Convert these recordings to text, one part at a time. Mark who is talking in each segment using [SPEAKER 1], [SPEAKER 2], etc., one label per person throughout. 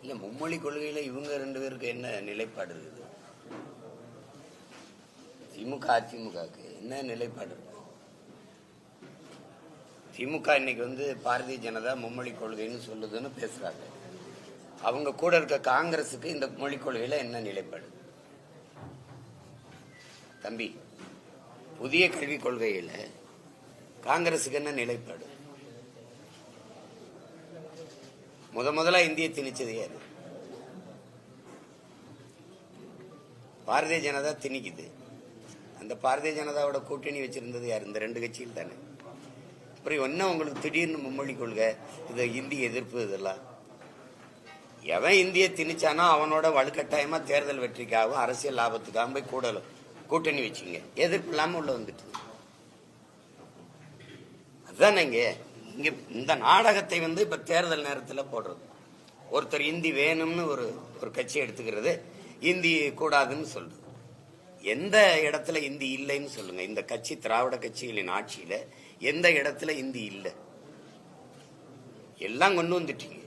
[SPEAKER 1] இல்ல மும்மொழி கொள்கையில இவங்க 2 பேருக்கு என்ன நிலைப்பாடு இருக்குது? திமுக அதிமுகவுக்கு என்ன நிலைப்பாடு இருக்கு? திமுக இன்னைக்கு பாரதிய ஜனதா மும்மொழி கொள்கைன்னு சொல்லுதுன்னு பேசுறாங்க. அவங்க கூட இருக்க காங்கிரஸுக்கு இந்த மொழி கொள்கையில என்ன நிலைப்பாடு? தம்பி, புதிய கல்விக் கொள்கையில காங்கிரஸுக்கு என்ன நிலைப்பாடு? முதல்ல இந்திய திணிச்சது யாரு? பாரதிய ஜனதா திணிக்குது. அந்த பாரதிய ஜனதாவோட கூட்டணி வச்சிருந்தது யாரு? இந்த 2 கட்சியில் தானே. அப்புறம் என்ன உங்களுக்கு திடீர்னு மும்மொழி கொள்கை, இது இந்திய எதிர்ப்பு? இதெல்லாம் எவன் இந்திய திணிச்சானோ அவனோட வலுக்கட்டாயமா தேர்தல் வெற்றிக்காகவும் அரசியல் லாபத்துக்காகவும் போய் கூட்டணி வச்சுங்க. எதிர்ப்பு இல்லாம உள்ள வந்துட்டு அதுதான் இங்க இந்த நாடகத்தை இப்ப தேர்தல் நேரத்தில் போடுறது. ஒருத்தர் இந்தி வேணும்னு ஒரு கட்சி எடுத்துக்கிறது, இந்தி கூடாதுன்னு சொல்றது. எந்த இடத்துல இந்தி இல்லைன்னு சொல்லுங்க. இந்த கட்சி திராவிட கட்சிகளின் ஆட்சியில எந்த இடத்துல இந்தி இல்லை? எல்லாம் கொண்டு வந்துட்டீங்க.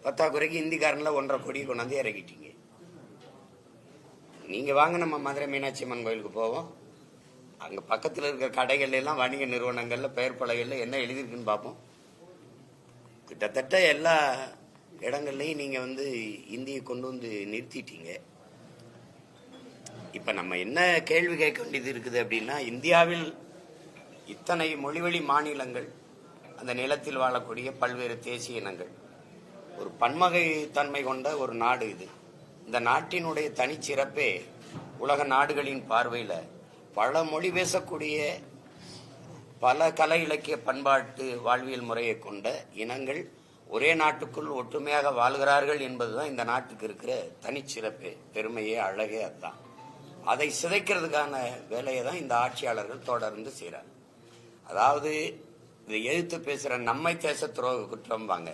[SPEAKER 1] பத்தாக்குறைக்கு இந்திக்காரன்ல 1.5 கோடி கொண்டாந்து இறக்கிட்டீங்க. நீங்க வாங்க, நம்ம மதுரை மீனாட்சி அம்மன் கோயிலுக்கு போவோம். அங்க பக்கத்தில் இருக்கிற கடைகள் எல்லாம் வணிக நிறுவனங்கள்ல பெயர் பலகைகள்ல என்ன எழுதிருக்குன்னு பார்ப்போம். கிட்டத்தட்ட எல்லா இடங்கள்லையும் நீங்க இந்தியை கொண்டு வந்து நிறுத்திட்டீங்க. இப்ப நம்ம என்ன கேள்வி கேட்க வேண்டியது இருக்குது அப்படின்னா, இந்தியாவில் இத்தனை மொழிவழி மாநிலங்கள், அந்த நிலத்தில் வாழக்கூடிய பல்வேறு தேசிய இனங்கள், ஒரு பன்மகை தன்மை கொண்ட ஒரு நாடு இது. இந்த நாட்டினுடைய தனிச்சிறப்பே உலக நாடுகளின் பார்வையில பல மொழி பேசக்கூடிய, பல கலை இலக்கிய பண்பாட்டு வாழ்வியல் முறையை கொண்ட இனங்கள் ஒரே நாட்டுக்குள் ஒற்றுமையாக வாழ்கிறார்கள் என்பதுதான் இந்த நாட்டுக்கு இருக்கிற தனிச்சிறப்பே, பெருமையே, அழகே. அதுதான். அதை சிதைக்கிறதுக்கான வேலையை தான் இந்த ஆட்சியாளர்கள் தொடர்ந்து செய்யறாங்க. அதாவது இதை எதிர்த்து பேசுற நம்மை தேச துரோக குற்றம் வாங்க,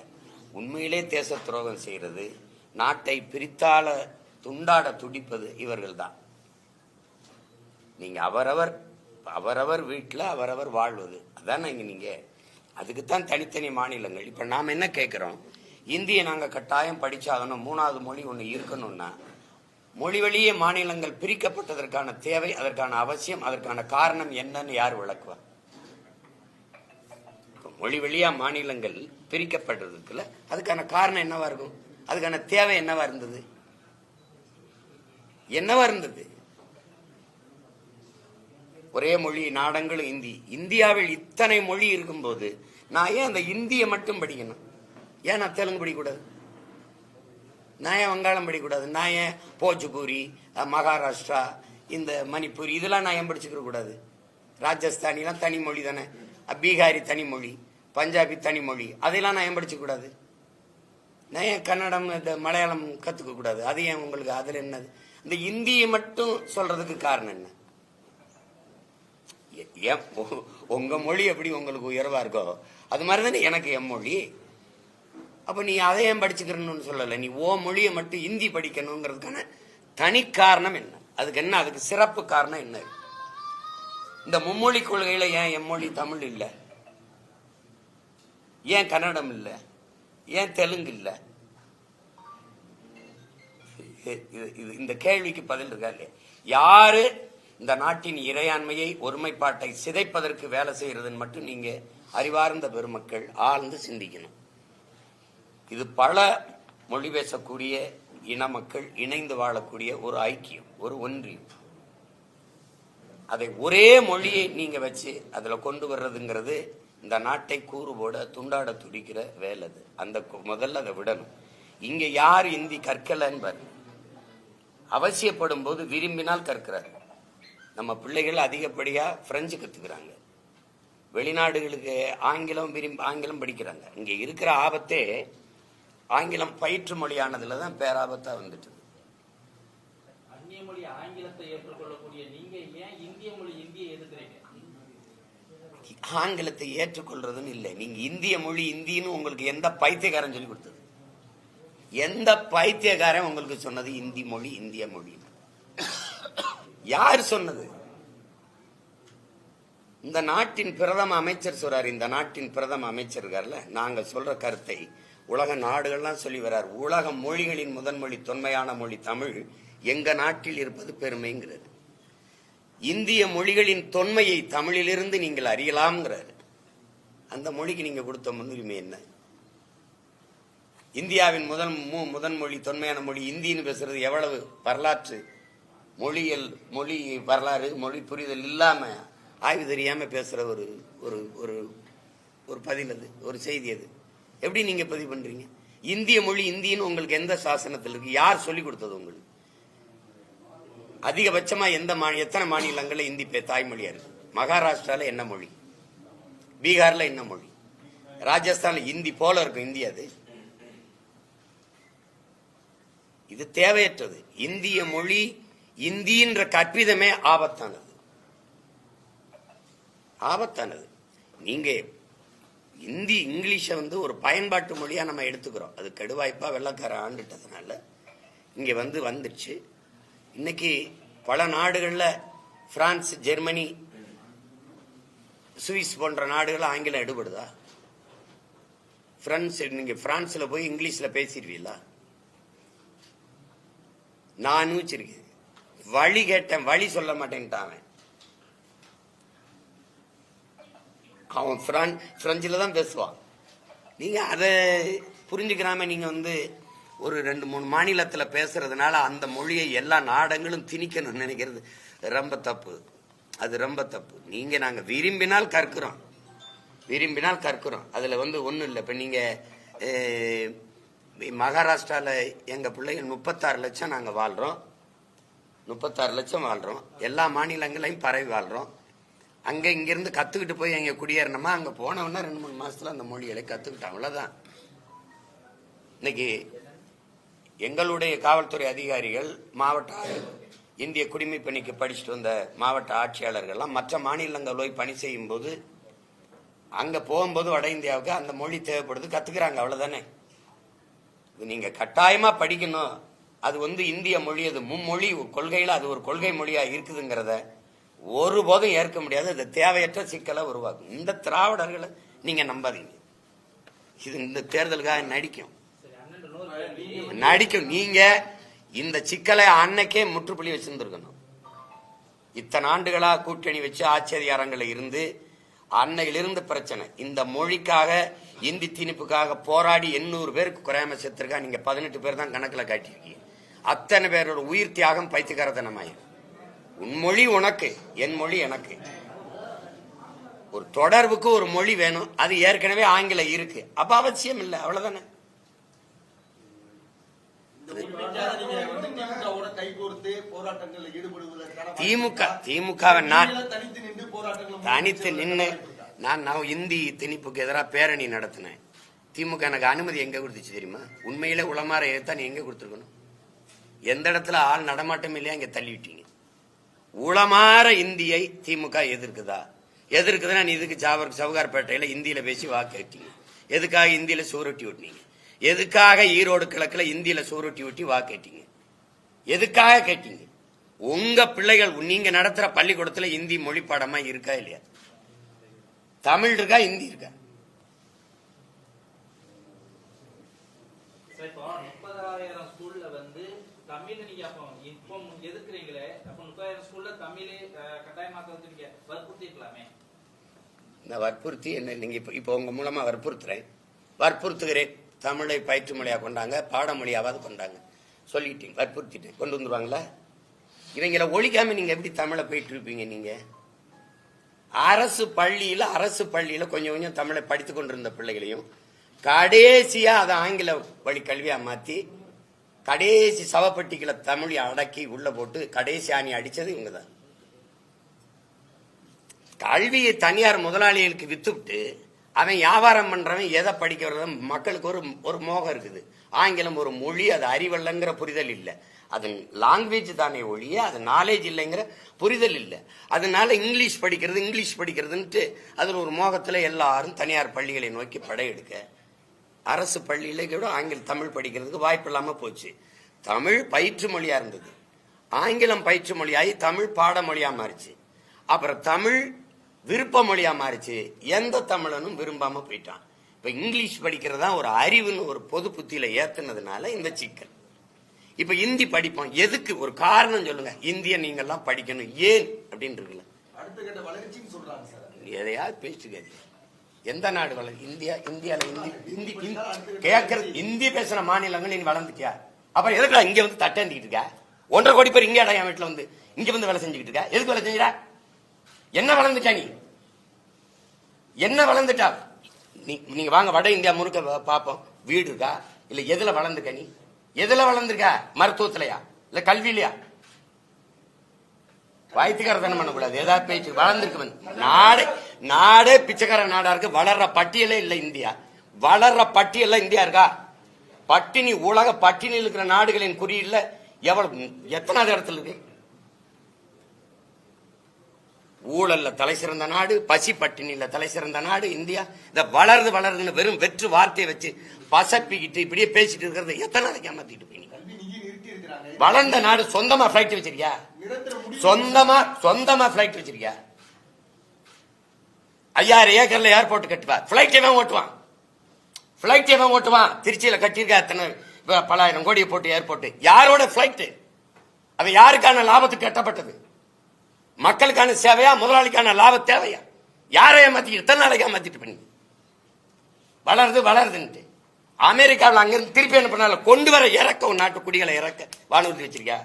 [SPEAKER 1] உண்மையிலே தேச துரோகம் செய்யறது, நாட்டை பிரித்தால துண்டாட துடிப்பது இவர்கள் தான். நீங்க அவரவர் வீட்டில் அவரவர் வாழ்வது அதான் நீங்க அதுக்குத்தான் தனித்தனி மாநிலங்கள். இப்ப நாம என்ன கேட்கிறோம்? இந்தியை நாங்க கட்டாயம் படிச்சாகணும், 3வது மொழி ஒண்ணு இருக்கணும்னா மொழி வழியே மாநிலங்கள் பிரிக்கப்பட்டதற்கான தேவை, அதற்கான அவசியம், அதற்கான காரணம் என்னன்னு யார் விளக்குவா? மொழி வழியா மாநிலங்கள் பிரிக்கப்பட்டதுக்குள்ள அதுக்கான காரணம் என்னவா இருக்கும்? அதுக்கான தேவை என்னவா இருந்தது? ஒரே மொழி நாடங்களும் இந்தி. இந்தியாவில் இத்தனை மொழி இருக்கும்போது நான் ஏன் அந்த இந்தியை மட்டும் படிக்கணும்? ஏன் நான் தெலுங்கு படிக்கக்கூடாது? நான் ஏன் வங்காளம் படிக்கக்கூடாது? நான் ஏன் போஜ்பூரி, மகாராஷ்டிரா, இந்த மணிப்பூரி இதெல்லாம் நான் ஏன் படிச்சுக்க கூடாது? ராஜஸ்தானிலாம் தனி மொழி தானே, பீகாரி தனி மொழி, பஞ்சாபி தனி மொழி, அதெல்லாம் நான் ஏன் படிச்சுக்க கூடாது? நான் ஏன் கன்னடம், இந்த மலையாளம் கத்துக்க கூடாது? அது ஏன் உங்களுக்கு அதுல என்னது? இந்த இந்தியை மட்டும் சொல்றதுக்கு காரணம் என்ன? ஏன் உங்க மொழி எப்படி உங்களுக்கு உயர்வா இருக்கோ அது மாதிரிதானே எனக்கு என் மொழி. அப்ப நீ அதை ஏன் படிச்சுக்கிறன்னு சொல்லல, நீ ஓ மொழியை மட்டும் இந்தி படிக்கணுங்கிறதுக்கான தனி காரணம் என்ன? அதுக்கு என்ன, அதுக்கு சிறப்பு காரணம் என்ன? இந்த மும்மொழி கொள்கையில ஏன் எம்மொழி தமிழ் இல்லை? ஏன் கன்னடம் இல்லை? ஏன் தெலுங்கு இல்லை? இந்த கேள்விக்கு பதில் இருக்கா இல்லையா? யாரு இந்த நாட்டின் இறையாண்மையை, ஒருமைப்பாட்டை சிதைப்பதற்கு வேலை செய்யறதுன்னு மட்டும் நீங்க அறிவார்ந்த பெருமக்கள் ஆழ்ந்து சிந்திக்கணும். இது பல மொழி பேசக்கூடிய இன மக்கள் இணைந்து வாழக்கூடிய ஒரு ஐக்கியம், ஒரு ஒன்றியம். அதை ஒரே மொழியை நீங்க வச்சு அதுல கொண்டு வர்றதுங்கிறது இந்த நாட்டை கூறு போட துண்டாட துடிக்கிற வேலை. அந்த முதல்ல அதை விடணும். இங்க யார் இந்தி கற்கலன்னு அவசியப்படும் போது விரும்பினால் கற்கிறார். நம்ம பிள்ளைகள் அதிகப்படியா பிரெஞ்சு கத்துக்கிறாங்க, வெளிநாடுகளுக்கு ஆங்கிலம் படிக்கிறாங்க. இங்க இருக்கிற ஆபத்தே ஆங்கிலம் பயிற்று மொழியானதுல தான் பேராபத்தா வந்துட்டு.
[SPEAKER 2] அந்நிய மொழி ஆங்கிலத்தை ஏற்றுக்கொள்ளக்கூடிய நீங்க ஏன் இந்திய மொழி இந்தியை எதிர்க்கிறீங்க?
[SPEAKER 1] ஆங்கிலத்தை ஏற்றுக்கொள்றதுன்னு இல்லை. நீங்க இந்திய மொழி இந்தின்னு உங்களுக்கு எந்த பைத்தியக்காரன் சொல்லி கொடுத்தது? எந்த பைத்தியக்காரன் உங்களுக்கு சொன்னது இந்தி மொழி இந்திய மொழி? யார் சொன்னது? இந்த நாட்டின் பிரதம அமைச்சர் சொல்றாரு, இந்த நாட்டின் பிரதம அமைச்சர் இருக்கார்ல, நாங்க சொல்ற கருத்தை உலக நாடுகள்லாம் சொல்லி வர்றார். உலக மொழிகளின் முதன்மொழி தொன்மையான மொழி தமிழ் எங்க நாட்டில் இருப்பது பெருமைங்கிறது. இந்திய மொழிகளின் தொன்மையை தமிழிலிருந்து நீங்கள் அறியலாம்ங்கிறாரு. அந்த மொழிக்கு நீங்க கொடுத்த முன்னுரிமை என்ன? இந்தியாவின் முதன்மொழி தொன்மையான மொழி இந்தின்னு பேசுறது எவ்வளவு வரலாற்று மொழியல் மொழி வரலாறு மொழி புரிதல் இல்லாம ஆய்வு தெரியாம பேசுற ஒரு ஒரு ஒரு ஒரு பதில் அது, ஒரு செய்தி அது. எப்படி நீங்க பதிவு பண்றீங்க? இந்திய மொழி இந்தின்னு உங்களுக்கு எந்த சாசனத்தில் இருக்கு? யார் சொல்லி கொடுத்தது உங்களுக்கு? அதிகபட்சமா எத்தனை மாநிலங்கள்ல இந்தி தாய்மொழியா இருக்கு? மகாராஷ்டிரால என்ன மொழி? பீகார்ல என்ன மொழி? ராஜஸ்தான்ல இந்தி போல இருக்கும் இந்தி. அது இது தேவையற்றது. இந்திய மொழி இந்தின்ற கற்பிதமே ஆபத்தானது. நீங்க இந்தி இங்கிலீஷ ஒரு பயன்பாட்டு மொழியா நம்ம எடுத்துக்கிறோம். அது கெடுவாய்ப்பா வெள்ளக்கார ஆண்டுட்டதுனால இங்க வந்துருச்சு. இன்னைக்கு பல நாடுகள்ல பிரான்ஸ், ஜெர்மனி, சுவிஸ் போன்ற நாடுகள் ஆங்கிலம் எடுபடுதா? நீங்க பிரான்ஸ்ல போய் இங்கிலீஷ்ல பேசிடுவீங்களா? நானும் வச்சிருக்கேன். வழி கேட்டேன், வழி சொல்ல மாட்டேன்ட்டான். அவன் பிரெஞ்சில தான் பேசுவான். நீங்க அதை புரிஞ்சுக்கிறாம நீங்க ஒரு 2-3 மாநிலத்துல பேசுறதுனால அந்த மொழியை எல்லா நாடுகளும் திணிக்கணும்னு நினைக்கிறது ரொம்ப தப்பு. அது ரொம்ப தப்பு. நாங்க விரும்பினால் கற்கிறோம். அதுல ஒண்ணும் இல்லை. இப்ப நீங்க மகாராஷ்டிரால எங்க பிள்ளைங்க 36 லட்சம் நாங்க வாழ்றோம். 36 லட்சம் வாழ்றோம். எல்லா மாநிலங்களையும் பரவி வாழ்றோம். அங்க இங்கிருந்து கத்துக்கிட்டு போய் அங்க குடியேறணுமா? அங்க போனவன்னா 2-3 மாசத்துல அந்த மொழிகளை கத்துக்கிட்டோம். அவ்வளவுதான். இன்னைக்கு எங்களுடைய காவல்துறை அதிகாரிகள், மாவட்ட இந்திய குடிமை பணிக்கு படிச்சுட்டு வந்த மாவட்ட ஆட்சியாளர்கள்லாம் மற்ற மாநிலங்கள் போய் பணி செய்யும் போது அங்க போகும்போது வட இந்தியாவுக்கு அந்த மொழி தேவைப்படுது, கத்துக்கிறாங்க. அவ்வளவுதானே. நீங்க கட்டாயமா படிக்கணும். அது இந்திய மொழி, அது மும்மொழி கொள்கையில அது ஒரு கொள்கை மொழியா இருக்குதுங்கிறத ஒருபோதும் ஏற்க முடியாது. அது தேவையற்ற சிக்கலை உருவாக்கும். இந்த திராவிடர்களை நீங்க நம்பாதீங்க. இது இந்த தேர்தலுக்காக நடிக்கும். நீங்க இந்த சிக்கலை அன்னைக்கே முற்றுப்புள்ளி வச்சிருந்திருக்கணும். இத்தனை ஆண்டுகளா கூட்டணி வச்சு ஆட்சி அதிகாரங்கள் இருந்து அன்னையிலிருந்து பிரச்சனை. இந்த மொழிக்காக இந்தி திணிப்புக்காக போராடி 800 பேருக்கு குறையாம செத்துருக்கா. நீங்க 18 பேர் தான் கணக்குல காட்டியிருக்கீங்க. அத்தனை பேரோட உயிர் தியாகம் பைத்தியக்காரத்தனமாயிரும். உன் மொழி உனக்கு, என் மொழி எனக்கு. ஒரு தொடர்புக்கு ஒரு மொழி வேணும். அது ஏற்கனவே ஆங்கிலம் இருக்கு. அப்ப அவசியம் இல்லை. அவ்வளவுதானே. திமுகவை நான் தனித்து நின்று நான் இந்தி திணிப்புக்கு எதிராக பேரணி நடத்தினேன். திமுக எனக்கு அனுமதி எங்க கொடுத்துச்சு தெரியுமா? உண்மையில உளமாற ஏத்தான் எங்க கொடுத்துருக்கணும்? எந்த இடத்துல ஆள் நடமாட்டம் இல்லையா அங்க தள்ளிவிட்டீங்க. உளமாற இந்தியை திமுக எதிர்க்குதுன்னா நீ இதுக்கு சவுகார்பேட்டையில இந்தியில பேசி வாக்கு கேட்டீங்க. எதுக்காக இந்தியில சூரட்டி ஓட்டினீங்க? எதுக்காக ஈரோடு கிழக்குல இந்தியில சூரட்டி ஓட்டி வாக்கு கேட்டீங்க? எதுக்காக கேட்டீங்க? உங்க பிள்ளைகள் நீங்க நடத்துற பள்ளிக்கூடத்துல இந்தி மொழி பாடமா இருக்கா இல்லையா? தமிழ் இருக்கா, இந்தி இருக்கா? வற்புறுத்தி என்ன நீங்க இப்ப உங்க மூலமா வற்புறுத்துகிறேன். தமிழை பயிற்று மொழியா கொண்டாங்க, பாடமொழியாவது கொண்டாங்க. சொல்லிட்டீங்க, வற்புறுத்திட்டேன். கொண்டு வந்துருவாங்களா? இவங்களை ஒழிக்காம நீங்க எப்படி தமிழை போயிட்டு இருப்பீங்க? நீங்க அரசு பள்ளியில கொஞ்சம் கொஞ்சம் தமிழை படித்து கொண்டிருந்த பிள்ளைகளையும் கடைசியா அதை ஆங்கில வழி கல்வியா மாத்தி கடைசி சவப்பட்டிகளை தமிழை அடக்கி உள்ள போட்டு கடைசி ஆணி அடிச்சது இவங்கதான். கல்வியை தனியார் முதலாளிகளுக்கு வித்துவிட்டு அவன் வியாபாரம் பண்றவன் எதை படிக்க வர்றது? மக்களுக்கு ஒரு மோகம் இருக்குது. ஆங்கிலம் ஒரு மொழி, அது அறிவல்லங்கிற புரிதல் இல்லை. அது லாங்குவேஜ் தானே ஒழிய அது நாலேஜ் இல்லைங்கிற புரிதல் இல்லை. அதனால இங்கிலீஷ் படிக்கிறதுன்ட்டு அதுல ஒரு மோகத்துல எல்லாரும் தனியார் பள்ளிகளை நோக்கி படையெடுக்க அரசு பள்ளியில கூட தமிழ் படிக்கிறதுக்கு வாய்ப்பு இல்லாம போச்சு. தமிழ் பயிற்று மொழியா இருந்தது, ஆங்கிலம் பயிற்று மொழியாகி தமிழ் பாடமொழியா மாறிச்சு. அப்புறம் தமிழ் விருப்ப மொழியா மாறிச்சு. எந்த தமிழனும் விரும்பாம போயிட்டான். இப்ப இங்கிலீஷ் படிக்கிறதா ஒரு அறிவுன்னு ஒரு பொது புத்தியில ஏத்துனதுனால இந்த சிக்கல். இப்ப இந்தி படிப்போம், எதுக்கு? ஒரு காரணம் சொல்லுங்க. இந்திய நீங்க எல்லாம் படிக்கணும், ஏன் அப்படின்னு இருக்குல்ல. எதையாவது பேசிட்டு எந்த நாடு வளர்? இந்தியால இந்தி கேட்கறது இந்தி பேசுற மாநிலங்கள் நீ வளர்ந்துட்டியா? அப்புறம் எதுக்குடா இங்க வந்து தட்டேந்திக்கிட்டு இருக்க? 1.5 கோடி பேர் இங்கே என் வீட்டுல வந்து இங்க வந்து வேலை செஞ்சுக்கிட்டு இருக்க. எதுக்கு வேலை செஞ்சுடா? என்ன வளர்ந்துட்டா நீ? என்ன வளர்ந்துட்டா நீங்க? வாங்க வட இந்தியா முழுக்க பாப்போம். வீடு இருக்கா? இல்ல எதுல வளர்ந்துக்க நீ? எதுல வளர்ந்துருக்க? மருத்துவத்திலயா இல்ல கல்வியிலயா? வாய்த்துக்காரத்தனம் பண்ணக்கூடாது. ஏதாவது பேச்சு வளர்ந்துருக்கு. நாடே பிச்சைக்கார நாடா இருக்கு. வளர்ற பட்டியலே இல்ல இந்தியா. வளர்ற பட்டியல இந்தியா இருக்கா? பட்டினி, உலக பட்டினியில் இருக்கிற நாடுகளின் குறியீடுல எவ்வளவு, எத்தனாவது இடத்துல இருக்கு? ஊழல்ல தலை சிறந்த நாடு, பசி பட்டினியில தலை சிறந்த நாடு இந்தியா. இந்த வளருதுன்னு வெறும் வெற்று வார்த்தையை வச்சு பசப்பிக்கிட்டு இப்படியே பேசிட்டு இருக்கிறத எத்தனை நாளைக்கு ஏமாத்திட்டு போய்? வளர்ந்த நாடு சொந்தமா பிளைட் வச்சிருக்கியா? சொந்தமா பிளைட் வச்சிருக்கியா? 5000 ஏக்கர்ல ஏர்போர்ட் கட்டுவா. பிளைட் எவன் ஓட்டுவான்? திருச்சியில கட்டியிருக்கா எத்தனை பல ஆயிரம் கோடியை போட்டு ஏர்போர்ட். யாரோட பிளைட்? அது யாருக்கான லாபத்துக்கு கட்டப்பட்டது? மக்களுக்கான சேவையா, முதலாளிக்கான லாப தேவையா? யாரை ஏமாத்திட்டு எத்தனை நாளைக்கு ஏமாத்திட்டு பண்ணி? வளருதுன்ட்டு அமெரிக்காவில் அங்கிருந்து திருப்பி என்ன பண்ணால கொண்டு வர இறக்க ஒரு நாட்டு குடிகளை இறக்க வானூர்தி வச்சிருக்கியா?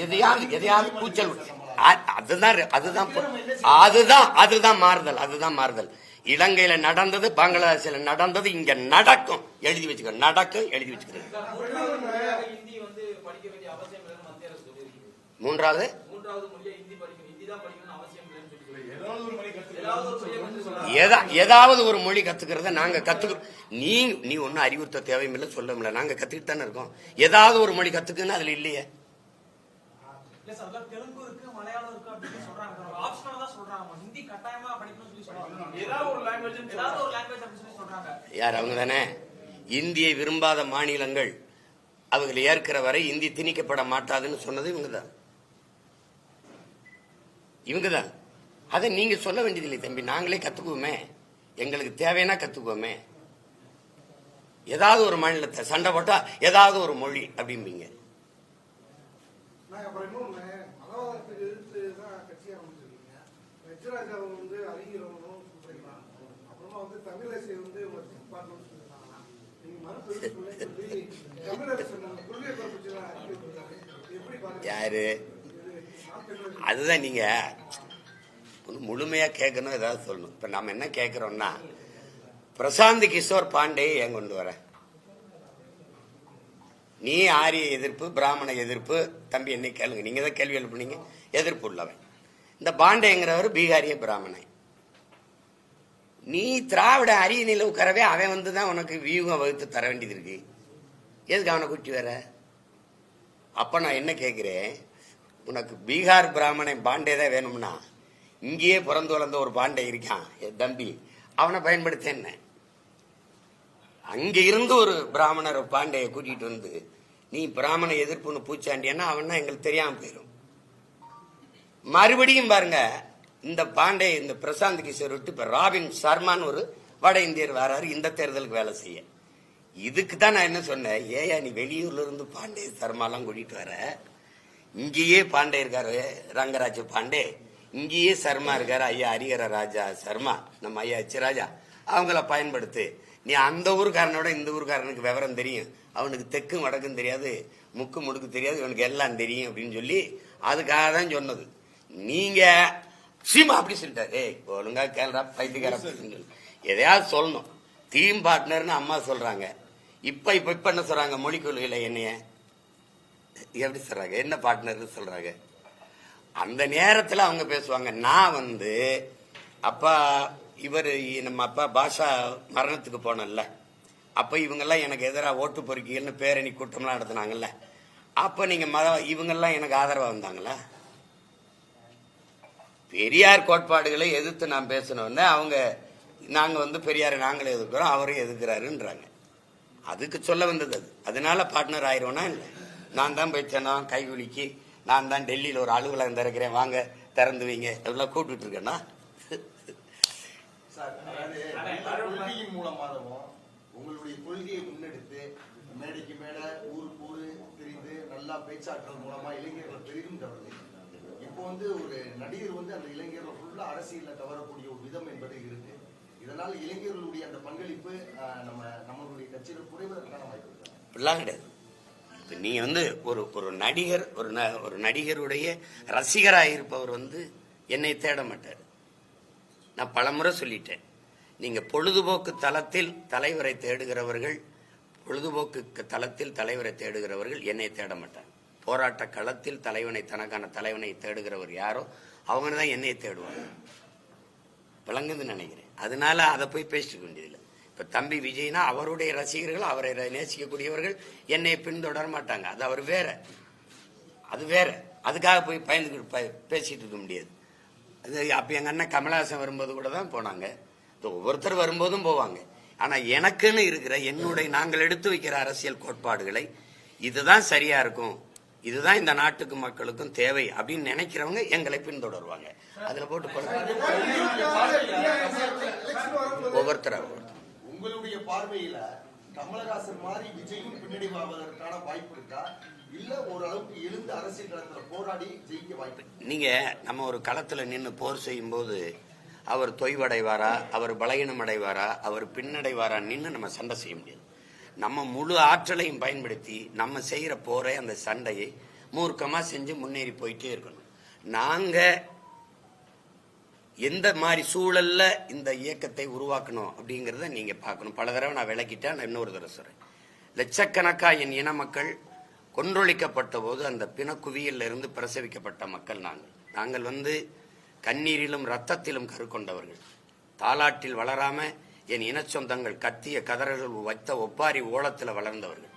[SPEAKER 1] எதையாவது கூச்சல். அதுதான் மாறுதல். இலங்கையில நடந்தது, பங்களாதேஷ்ல நடந்தது, இங்க நடக்கும். எழுதி வச்சுக்க. நடக்கும், எழுதி வச்சுக்கிறது. மூன்றாவது ஏதாவது ஒரு மொழி கத்துக்கிறத நாங்க கத்துக்கிறோம். நீ ஒன்னும் அறிவுறுத்த தேவையில்லை, சொல்ல முடியல. நாங்க கத்துக்கிட்டு தானே இருக்கோம். ஏதாவது ஒரு மொழி கத்துக்குன்னு அதுல இல்லையே. யார்? அவங்க தானே. இந்தியை விரும்பாத மாநிலங்கள் அவர்கள் ஏற்கிற வரை இந்தி திணிக்கப்பட மாட்டாதுன்னு சொன்னது இவங்கதான். அதை நீங்க சொல்ல வேண்டியதில்லை தம்பி. நாங்களே கத்துக்குவோமே, எங்களுக்கு தேவைன்னா கத்துக்குவோமே. ஏதாவது ஒரு மாநிலத்தை சண்டை போட்டா ஏதாவது ஒரு மொழி அப்படிம்பீங்க. யாரு? அதுதான் நீங்க முழுமையா கேட்கணும், ஏதாவது சொல்லணும். இப்ப நம்ம என்ன கேட்கிறோம்னா, பிரசாந்த் கிஷோர் பாண்டே ஏன் கொண்டு வர? நீ ஆரிய எதிர்ப்பு, பிராமண எதிர்ப்பு. தம்பி என்ன கேளுங்க, நீங்க தான் கேள்வி எழுப்புனீங்க. எதிர்ப்பு உள்ளவன் இந்த பாண்டேங்கிறவர் பீகாரிய பிராமணன். நீ திராவிட அரிய நிலவுக்கரவே அவன் வந்துதான் உனக்கு வியூகம் வகுத்து தர வேண்டியது இருக்கு. எதுக்கு அவனை கூட்டி வர? அப்ப நான் என்ன கேட்கிறேன், உனக்கு பீகார் பிராமணன் பாண்டே தான் வேணும்னா இங்கேயே பிறந்து வளர்ந்த ஒரு பாண்டே இருக்கான் என் தம்பி, அவனை பயன்படுத்த என்ன? அங்க இருந்து ஒரு பிராமணர் பாண்டையை கூட்டிட்டு வந்து நீ பிராமண எதிர்ப்புன்னு பூச்சாண்டியன்னா அவன்னா எங்களுக்கு தெரியாம போயிடும். மறுபடியும் பாருங்க, இந்த பாண்டே இந்த பிரசாந்த் கிஷோர் விட்டு இப்ப ராபின் சர்மான்னு ஒரு வட இந்தியர் வராரு இந்த தேர்தலுக்கு வேலை செய்ய. இதுக்கு தான் நான் என்ன சொன்னேன், ஏயா நீ வெளியூர்ல இருந்து பாண்டே சர்மாலாம் கூட்டிட்டு வர, இங்கேயே பாண்டே இருக்காரு ரங்கராஜ் பாண்டே, இங்கேயே சர்மா இருக்காரு ஐயா ஹரிஹர ராஜா சர்மா, நம்ம ஐயா ராஜா, அவங்கள பயன்படுத்து. நீ அந்த ஊருக்காரனோட இந்த ஊருக்காரனுக்கு விவரம் தெரியும், அவனுக்கு தெக்கும் வடக்கும் தெரியாது, முக்கு முடுக்கு தெரியாது, இவனுக்கு எல்லாம் தெரியும் அப்படின்னு சொல்லி அதுக்காக தான் சொன்னது. நீங்க சீமா அப்படி சொல்லிட்டாரு, ஒழுங்கா கேள்றா பைத்தியக்கார சொல்லி எதையாவது சொல்லணும். டீம் பார்ட்னர்னு அம்மா சொல்றாங்க. இப்ப என்ன சொல்றாங்க, மொழி கொள்கையில என்னைய எப்படி சொல்றாங்க, என்ன பார்ட்னர்னு சொல்றாங்க. அந்த நேரத்தில் அவங்க பேசுவாங்க. நான் வந்து அப்பா இவர் நம்ம அப்பா பாஷா மரணத்துக்கு போனல, அப்ப இவங்கெல்லாம் எனக்கு எதிராக ஓட்டு பொறுக்கிகள்னு பேரணி கூட்டம்லாம் நடத்தினாங்கல்ல, அப்ப நீங்க இவங்கெல்லாம் எனக்கு ஆதரவா வந்தாங்களா? பெரியார் கோட்பாடுகளை எதிர்த்து நான் பேசணும்னா அவங்க நாங்க வந்து பெரியாரை நாங்களே எதிர்க்கிறோம், அவரையும் எதிர்க்கிறாருன்றாங்க. அதுக்கு சொல்ல வந்தது அது. அதனால பார்ட்னர் ஆயிரோம்னா இல்லை. நான் தான் போய் சொன்னோம் கைகுலிக்கு நான் தான் டெல்லியில் ஒரு அலுவலகம் திறக்கிறேன், வாங்க திறந்து வைங்க எல்லாம் கூப்பிட்டு இருக்கேன்னா.
[SPEAKER 3] கொள்கையின் மூலமாகவும் உங்களுடைய கொள்கையை முன்னெடுத்து மேடைக்கு மேல ஊருக்கு ஊரு தெரிந்து நல்லா பேச்சாற்றல் மூலமா இளைஞர்களை பெரிதும் கவர்ந்து இப்போ ஒரு நடிகர் அந்த இளைஞர்களை ஃபுல்லா அரசியல கவரக்கூடிய ஒரு விதம் என்பது இருக்கு. இதனால் இளைஞர்களுடைய அந்த பங்களிப்பு நம்மளுடைய கட்சியில் குறைவதற்கான வாய்ப்பு
[SPEAKER 1] அப்படிலாம் கிடையாது. நீங்க ஒரு நடிகர் ஒரு நடிகருடைய ரசிகராக இருப்பவர் என்னை தேட மாட்டார். நான் பலமுறை சொல்லிட்டேன். நீங்க பொழுதுபோக்கு தளத்தில் தலைவரை தேடுகிறவர்கள் என்னை தேட மாட்டாங்க. போராட்ட களத்தில் தனக்கான தலைவனை தேடுகிறவர் யாரோ அவங்க தான் என்னை தேடுவாங்க. விளங்குதுன்னு நினைக்கிறேன். அதனால அதை போய் பேசிக்க வேண்டியதில்லை. இப்ப தம்பி விஜய்னா அவருடைய ரசிகர்கள், அவரை நேசிக்கக்கூடியவர்கள் என்னை பின்தொடர மாட்டாங்க. அது அவர் வேற, அது வேற. அதுக்காக போய் பயந்துக்கிட்டு பேசிட்டு இருக்க முடியாது. அது அப்ப எங்க அண்ணன் கமலஹாசன் வரும்போது கூட தான் போனாங்க. ஒவ்வொருத்தர் வரும்போதும் போவாங்க. ஆனா எனக்குன்னு இருக்கிற நாங்கள் எடுத்து வைக்கிற அரசியல் கோட்பாடுகளை இதுதான் சரியா இருக்கும், இதுதான் இந்த நாட்டுக்கு மக்களுக்கும் தேவை அப்படின்னு நினைக்கிறவங்க எங்களை பின்தொடருவாங்க. அதுல போட்டு ஒவ்வொருத்தர்
[SPEAKER 3] உங்களுடைய பார்வையில கமலஹாசன் மாதிரி விஜயும் பின்னணி வாழ்வதற்கான வாய்ப்பு இருக்கா, இல்ல ஓரளவுக்கு எழுந்து அரசியல் களத்துல போராடி ஜெயிக்க வாய்ப்பு?
[SPEAKER 1] நீங்க நம்ம ஒரு களத்துல நின்று போர் செய்யும் போது அவர் தொய்வடைவாரா, அவர் பலகீனம் அடைவாரா, அவர் பின்னடைவாரா நின்று நம்ம சண்டை செய்ய முடியாது. நம்ம முழு ஆற்றலையும் பயன்படுத்தி நம்ம செய்யற போரை, அந்த சண்டையை மூர்க்கமா செஞ்சு முன்னேறி போயிட்டே இருக்கணும். நாங்க எந்த மாதிரி சூழல்ல இந்த இயக்கத்தை உருவாக்கணும் அப்படிங்கறத நீங்க பார்க்கணும். பல தடவை நான் விளக்கிட்டேன், நான் இன்னொரு தடவை சொல்றேன். லட்சக்கணக்கா என் இன மக்கள் கொன்றொழிக்கப்பட்ட போது அந்த பிணக்குவியல்ல இருந்து பிரசவிக்கப்பட்ட மக்கள் நாங்கள் கண்ணீரிலும் ரத்தத்திலும் கருக்கொண்டவர்கள். தாலாட்டில் வளராம என் இன சொந்தங்கள் கத்திய கதறல்கள் வைத்த ஒப்பாரி ஓலத்தில் வளர்ந்தவர்கள்.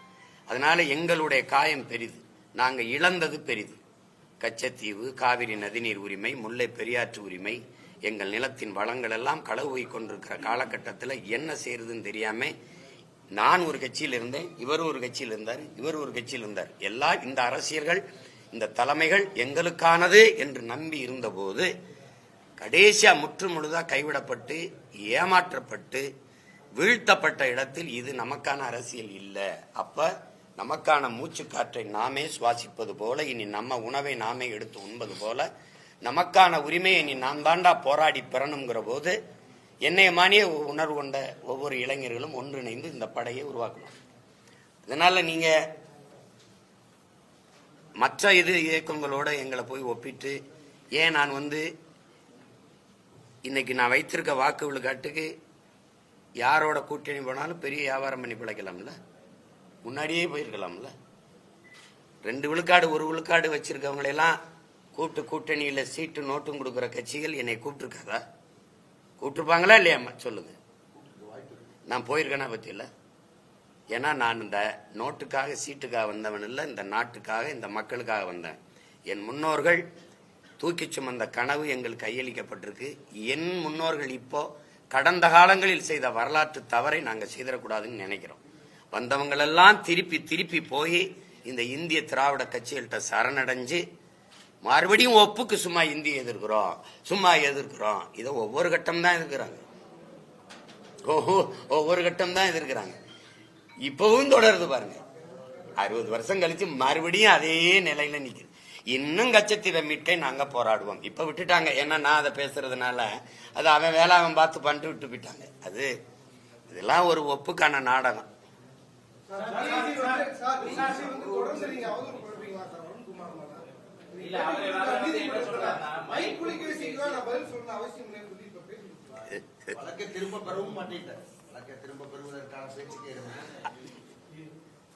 [SPEAKER 1] அதனால எங்களுடைய காயம் பெரிது, நாங்க இழந்தது பெரிது. கச்சத்தீவு, காவிரி நதிநீர் உரிமை, முல்லை பெரியாற்று உரிமை, எங்கள் நிலத்தின் வளங்கள் எல்லாம் களவு போய் கொண்டிருக்கிற காலகட்டத்தில் என்ன செய்யறதுன்னு தெரியாம நான் ஒரு கட்சியில் இருந்தேன், இவர் ஒரு கட்சியில் இருந்தார், இவர் ஒரு கட்சியில் இருந்தார். எல்லாம் இந்த அரசியல்கள், இந்த தலைமைகள் எங்களுக்கானது என்று நம்பி இருந்தபோது கடைசியா முற்று முழுதா கைவிடப்பட்டு ஏமாற்றப்பட்டு வீழ்த்தப்பட்ட இடத்தில் இது நமக்கான அரசியல் இல்லை. அப்ப நமக்கான மூச்சு காற்றை நாமே சுவாசிப்பது போல, இனி நம்ம உணவை நாமே எடுத்து உண்பது போல, நமக்கான உரிமையை இனி நாம் தாண்டா போராடி பெறணுங்கிற போது என்னைய மானிய உணர்வு கொண்ட ஒவ்வொரு இளைஞர்களும் ஒன்றிணைந்து இந்த படையை உருவாக்கணும். அதனால நீங்க மற்ற இயக்கங்களோட எங்களை போய் ஒப்பிட்டு ஏன் நான் இன்னைக்கு நான் வைத்திருக்க வாக்கு விழுக்காட்டுக்கு யாரோட கூட்டணி போனாலும் பெரிய வியாபாரம் பண்ணி பிழைக்கலாம்ல, முன்னாடியே போயிருக்கலாம்ல. 2 விழுக்காடு 1 விழுக்காடு வச்சிருக்கவங்களெல்லாம் கூப்பிட்டு கூட்டணியில சீட்டு நோட்டும் கொடுக்குற கட்சிகள் என்னை கூப்பிட்டுருக்காதா? கூப்பிட்டுருப்பாங்களா இல்லையா சொல்லுங்க. நான் போயிருக்கேனா பத்தி இல்ல. ஏன்னா நான் இந்த நோட்டுக்காக சீட்டுக்காக வந்தவன் இல்லை, இந்த நாட்டுக்காக இந்த மக்களுக்காக வந்தேன். என் முன்னோர்கள் தூக்கி சுமந்த கனவு எங்களுக்கு கையளிக்கப்பட்டிருக்கு. என் முன்னோர்கள் இப்போ கடந்த காலங்களில் செய்த வரலாற்று தவறை நாங்கள் செய்திடக்கூடாதுன்னு நினைக்கிறோம். வந்தவங்களெல்லாம் திருப்பி போய் இந்த இந்திய திராவிட கட்சிகள்கிட்ட சரணடைஞ்சு மறுபடியும் ஒப்புக்கு சும்மா இந்திய எதிர்க்கிறோம் இதை ஒவ்வொரு கட்டம் தான் எதிர்க்கிறாங்க, ஒவ்வொரு கட்டம் தான் எதிர்க்கிறாங்க. இப்பவும் தொடருது பாருங்க. 60 வருஷம் கழிச்சு மறுபடியும் அதே நிலையில நிக்குது. இன்னும் கச்சத்தீவை மீட்க நாங்க போராடுவோம். இப்ப விட்டுட்டாங்க, ஏன்னா நான் அதை பேசுறதுனால அது அவன் வேலை அவன் பார்த்து பண்ணிட்டு விட்டு போயிட்டாங்க. இதெல்லாம் ஒரு ஒப்புக்கான நாடகம்.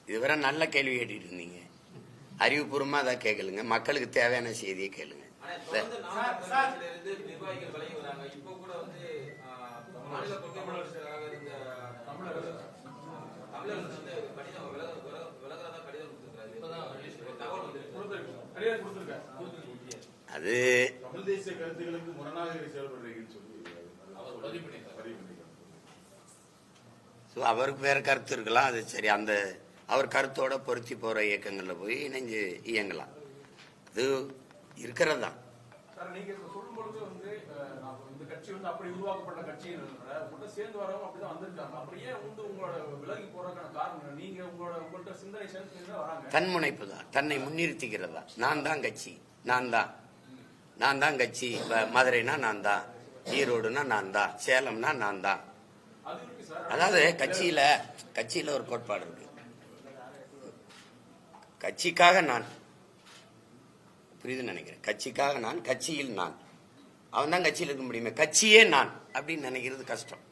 [SPEAKER 1] இதுவரை நல்ல கேள்வி கேட்டுட்டு இருந்தீங்க, அறிவுபூர்வமா அதை கேட்கலுங்க, மக்களுக்கு தேவையான செய்தியை கேளுங்க. அது அவருக்கு வேற கருத்து இருக்கலாம், அது சரி. அவர் கருத்தோட பொருத்தி போற இயக்கங்கள்ல போய் இணைஞ்சு இயங்கலாம். இது இருக்கிறது தான்.
[SPEAKER 4] சார் நீங்க சொல்லும் பொழுது வந்து இந்த கட்சி வந்து அப்படி உருவாக்கப்பட்ட கட்சியினால சேர்ந்து வரவங்க அப்படிதான் வந்திருக்காங்க. அப்புறம் ஏன் வந்து உங்களோட விலகி போறதுக்கான காரணம் நீங்க உங்கள்ட்ட சிந்தனை சேர்த்து வராங்க.
[SPEAKER 1] தன்முனைப்பு தான், தன்னை முன்னிறுத்திக்கிறதா. நான் தான் கட்சி, நான் தான் கட்சி. மதுரைனா நான் தான், ஈரோடுனா நான் தான், சேலம்னா நான் தான். அதாவது கட்சியில ஒரு கோட்பாடு இருக்கு. கட்சிக்காக நான், புரியுதுன்னு நினைக்கிறேன். கட்சிக்காக நான், கட்சியில் நான். அவன் தான் கட்சியில் இருக்க முடியுமே, கட்சியே நான் அப்படின்னு நினைக்கிறது கஷ்டம்.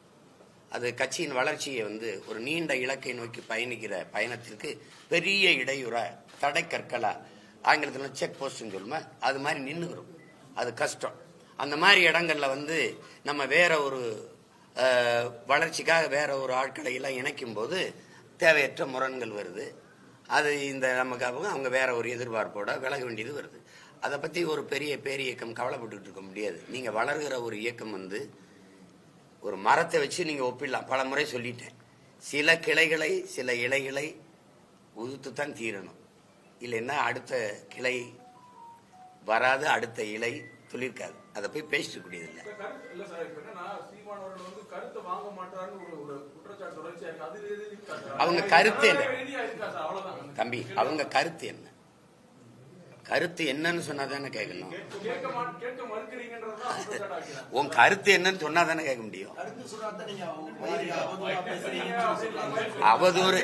[SPEAKER 1] அது கட்சியின் வளர்ச்சியை வந்து ஒரு நீண்ட இலக்கை நோக்கி பயணிக்கிற பயணத்திற்கு பெரிய இடையூறா, தடை கற்களா, ஆங்கிலத்தில் செக் போஸ்ட்னு சொல்லுமா, அது மாதிரி நின்றுக்கிறோம். அது கஷ்டம். அந்த மாதிரி இடங்கள்ல வந்து நம்ம வேற ஒரு வளர்ச்சிக்காக வேற ஒரு ஆட்களை எல்லாம் இணைக்கும் போது தேவையற்ற முரண்கள் வருது. அது இந்த நமக்கு அவங்க வேற ஒரு எதிர்பார்ப்போட விலக வேண்டியது வருது. அதை பத்தி ஒரு பெரிய பேரியக்கம் கவலைப்பட்டு இருக்க முடியாது. நீங்க வளர்கிற ஒரு இயக்கம் வந்து ஒரு மரத்தை வச்சு நீங்க ஒப்பிடலாம். பல முறை சொல்லிட்டேன். சில கிளைகளை, சில இலைகளை உதுத்து தான் தீரணும். இல்லைன்னா அடுத்த கிளை வராது, அடுத்த இலை துளிர்க்காது. அதை போய் பேசிட்டு கூடியதில்லை. அவங்க கருத்து என்ன தம்பி? அவங்க கருத்து என்ன? கருத்து என்னன்னு சொன்னாதானே கேட்கணும். உன் கருத்து என்னன்னு சொன்னாதானே கேட்க முடியும். அவதூறு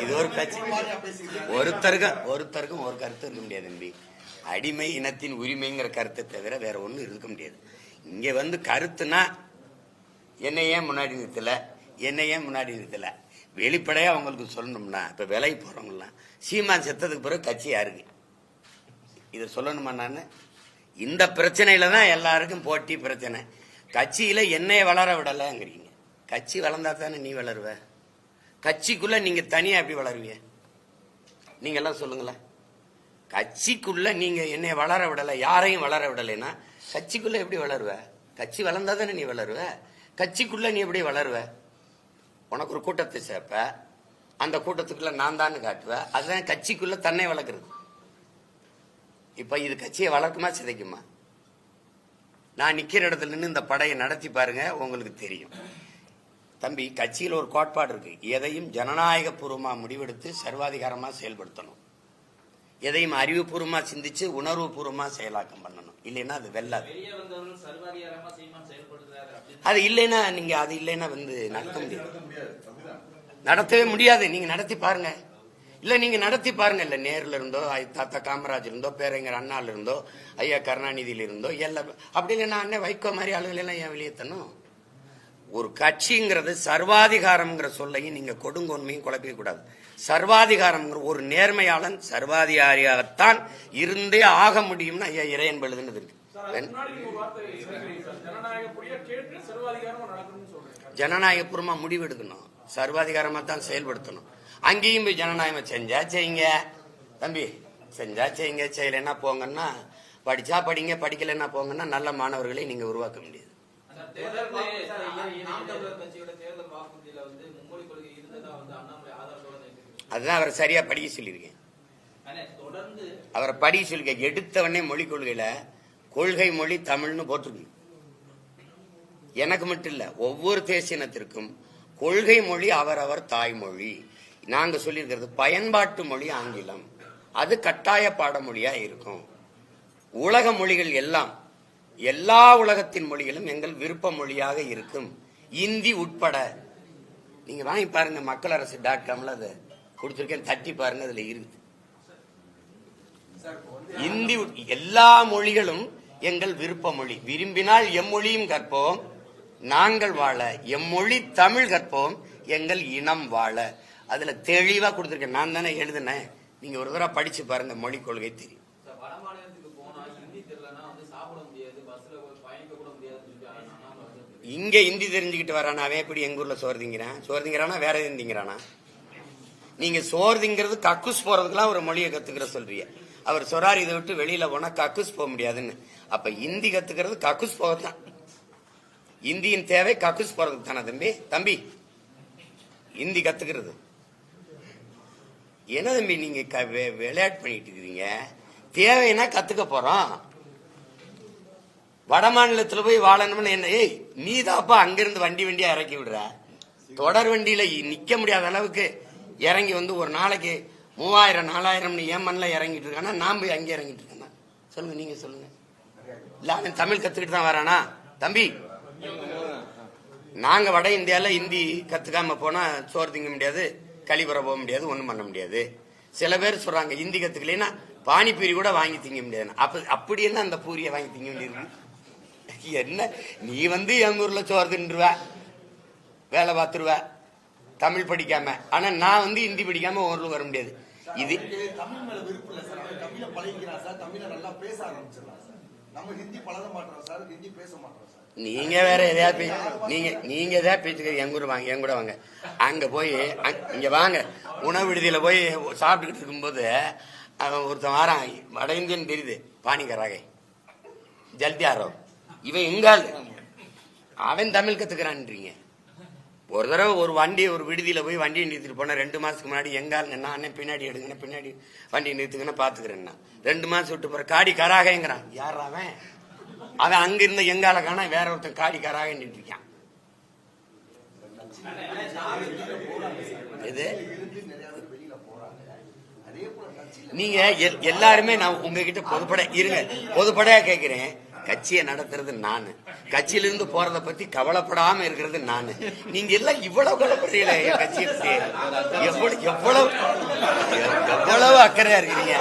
[SPEAKER 1] இது ஒரு பிரச்சனை. ஒருத்தருக்கும் ஒரு கருத்து இருக்க முடியாது தம்பி. அடிமை இனத்தின் உரிமைங்கிற கருத்தை தவிர வேற ஒன்றும் இருக்க முடியாது. இங்க வந்து கருத்துனா என்னை ஏன் முன்னாடி நிறுத்தல, வெளிப்படையா அவங்களுக்கு சொல்லணும்னா, இப்ப விலைக்கு போறவங்கலாம் சீமான் செத்ததுக்கு பிறகு கட்சி யாருக்கு இதை சொல்லணுமா? நான் இந்த பிரச்சனையில தான் எல்லாருக்கும் போட்டி பிரச்சனை. கட்சியில என்னைய வளர விடலங்கிறீங்க. கட்சி வளர்ந்தா தானே நீ வளருவ. கட்சிக்குள்ள நீங்க தனியா எப்படி வளருவீங்க? நீங்க எல்லாம் சொல்லுங்களேன். கட்சிக்குள்ள நீங்க என்னைய வளர விடல, யாரையும் வளர விடலைன்னா கட்சிக்குள்ள எப்படி வளருவ? கட்சி வளர்ந்தா தானே நீ வளருவ. கட்சிக்குள்ள நீ எப்படி வளருவ? உனக்கு ஒரு கூட்டத்தை சேர்ப்ப, அந்த கூட்டத்துக்குள்ள நான் தான் காட்டுவ. அதுதான் கட்சிக்குள்ள தன்னை வளர்க்கறது. இப்ப இது கட்சியை வளர்க்குமா சிதைக்குமா? நான் நிக்கிற இடத்துல நின்று இந்த படையை நடத்தி பாருங்க, உங்களுக்கு தெரியும். தம்பி, கட்சியில் ஒரு கோட்பாடு இருக்கு. எதையும் ஜனநாயக பூர்வமா முடிவெடுத்து சர்வாதிகாரமா செயல்படுத்தணும். எதையும் அறிவுபூர்வமா சிந்திச்சு உணர்வு பூர்வமா செயலாக்கம் பண்ணணும். இல்லைன்னா அது வெல்லாது. அது இல்லைன்னா நீங்க அது இல்லைன்னா வந்து நடத்தவே முடியாது. நீங்க நடத்தி பாருங்க. இல்ல நீங்க நடத்தி பாருங்க. இல்ல நேருல இருந்தோ, தாத்தா காமராஜ் இருந்தோ, பேரறிஞர் அண்ணால இருந்தோ, ஐயா கருணாநிதியில இருந்தோ, எல்லாம் அப்படி இல்லைன்னா அண்ணன் வைகோ மாதிரி ஆளுகள் எல்லாம் ஏன் வெளியேற்றணும்? ஒரு கட்சிங்கிறது சர்வாதிகாரம்ங்கிற சொல்லையும் நீங்க கொடுங்கோன்மையும் குழப்பிக்க கூடாது. சர்வாதிகாரம் ஒரு நேர்மையாளன் சர்வாதிகாரியாகத்தான் இருந்தே ஆக முடியும்னு ஐயா இறையன் எழுதுனது இருக்கு. ஜனநாயகபூர்வமா முடிவெடுக்கணும், சர்வாதிகாரமா தான் செயல்படுத்தணும். அங்கேயும் போய் ஜனநாயகம் செஞ்சா செய்யுங்க தம்பி, செஞ்சா செய்யுங்க, செய்யலைன்னா போங்கன்னா, படிச்சா படிங்க, படிக்கலைன்னா போங்கன்னா நல்ல மாணவர்களை நீங்க உருவாக்க முடியாது. அதுதான் அவரை சரியா படிக்க சொல்லியிருக்கேன். அவரை படிக்க சொல்லிருக்கேன். எடுத்தவனே மொழி கொள்கையில கொள்கை மொழி தமிழ்னு போட்டிருக்கு. எனக்கு மட்டும் இல்ல, ஒவ்வொரு தேசியனத்திற்கும் கொள்கை மொழி அவரவர் தாய்மொழி. நாங்க சொல்லியிருக்கிறது பயன்பாட்டு மொழி ஆங்கிலம், அது கட்டாய பாடமொழியா இருக்கும். உலக மொழிகள் எல்லாம், எல்லா உலகத்தின் மொழிகளும் எங்கள் விருப்ப மொழியாக இருக்கும், இந்தி உட்பட. நீங்க வாங்கி பாருங்க, மக்களரசு.comல அதை கொடுத்திருக்கேன், தட்டி பாருங்க, அதுல இருக்குது. இந்தி எல்லா மொழிகளும் எங்கள் விருப்ப மொழி. விரும்பினால் எம்மொழியும் கற்போம் நாங்கள் வாழ, எம்மொழி தமிழ் கற்போம் எங்கள் இனம் வாழ. அதுல தெளிவா கொடுத்திருக்கேன். நான் தானே எழுதுனேன். நீங்க ஒரு தடவை படிச்சு பாருங்க, மொழி கொள்கை தெரியும். இங்க இந்தி தெரிஞ்சுக்கிட்டு வரானா அவன் எப்படி எங்க ஊர்ல சோறு திங்கிறானா வேற எதுவும் திங்கிறானா? நீங்க சோறு திங்கிறது கக்குஸ் போறதுக்கெல்லாம் ஒரு மொழியை கத்துக்கிற சொல்றீங்க. அவர் சொல்றாரு, இதை விட்டு வெளியில போனா கக்குஸ் போக முடியாதுன்னு. அப்ப இந்தி கத்துக்கிறது கக்குஸ் போகத்தான். இந்தியின் தேவை கக்குஸ் போறதுக்கு தானே தம்பி இந்தி கத்துக்கிறது. என்ன தம்பி நீங்க விளையாட்டு பண்ணிட்டு இருக்கிறீங்க? தேவைன்னா கத்துக்க போறோம். வட மாநிலத்துல போய் வாழணும்னு என்ன? ஏய், நீதாப்பா அங்கிருந்து வண்டியா இறக்கி விடுற. தொடர் வண்டியில நிக்க முடியாத அளவுக்கு இறங்கி வந்து ஒரு நாளைக்கு 3000 4000 என் மண்ணில் இறங்கிட்டு இருக்கானா, நான் போய் அங்கே இறங்கிட்டு இருக்கேன்னா? சொல்லுங்க, நீங்க சொல்லுங்க. இல்ல அவன் தமிழ் கத்துக்கிட்டு தான் வரானா? தம்பி, நாங்க வட இந்தியால ஹிந்தி கத்துக்காம போனா சோறு திங்க முடியாது, கழிவற போக முடியாது, ஒண்ணும் பண்ண முடியாது. சில பேர் சொல்றாங்க ஹிந்தி கத்துக்கலைன்னா பானிபூரி கூட வாங்கி திங்க முடியாது. அப்படி என்ன அந்த பூரியை வாங்கி திங்க வேண்டியிருக்கு? என்ன நீ வந்து எங்க ஊர்ல சோறு தின்றுவ, வேலை பார்த்துருவ, தமிழ் படிக்காம. ஆனா நான் வந்து ஹிந்தி படிக்காம ஊர்ல வர முடியாது. இது
[SPEAKER 3] தமிழ் மேல விருப்பம் இல்ல சார். அவன் தமிழை பழகிக்கிறான் சார், தமிழை நல்லா பேச ஆரம்பிச்சிடலாம் சார். நம்ம ஹிந்தி பழக மாட்டோம் சார், ஹிந்தி பேச மாட்டோம் சார்.
[SPEAKER 1] நீங்க வேற எதையாவது நீங்க எதாவது பேச்சுக்க எங்க ஊர் வாங்க, என் கூட வாங்க. அங்க போய் இங்க வாங்க, உணவு விடுதியில போய் சாப்பிட்டுக்கிட்டு இருக்கும்போது ஒருத்தன் வாரான், வட இந்தியன் தெரியுது, பானிகராக ஜல்தியாரோ, இவன் எங்கால் அவன் தமிழ் கத்துக்கிறான்றீங்க. ஒரு தடவை ஒரு விடுதியில போய் வண்டியை நிறுத்திட்டு போன 2 மாசத்துக்கு முன்னாடி எங்கால் என்ன பின்னாடி எடுங்க, பின்னாடி வண்டியை நிறுத்துக்கன்னு பாத்துக்கிறேன். 2 மாசம் விட்டு போற காடி கராகங்கிறான். யார் அவன்? அவன் அங்க இருந்த எங்கால காண வேற ஒருத்தன் காடி கராக இருக்கான். இது நீங்க எல்லாருமே நான் உங்ககிட்ட பொதுப்படையா கேட்கிறேன். கட்சியை நடத்துறது நானு, கட்சியிலிருந்து போறத பத்தி கவலைப்படாம இருக்கிறது நானு. நீங்க எல்லாம் இவ்வளவு கவலைப்படுறீங்களே என் கட்சியை பத்தி, எவ்வளவு அக்கறையா இருக்கிறீங்க.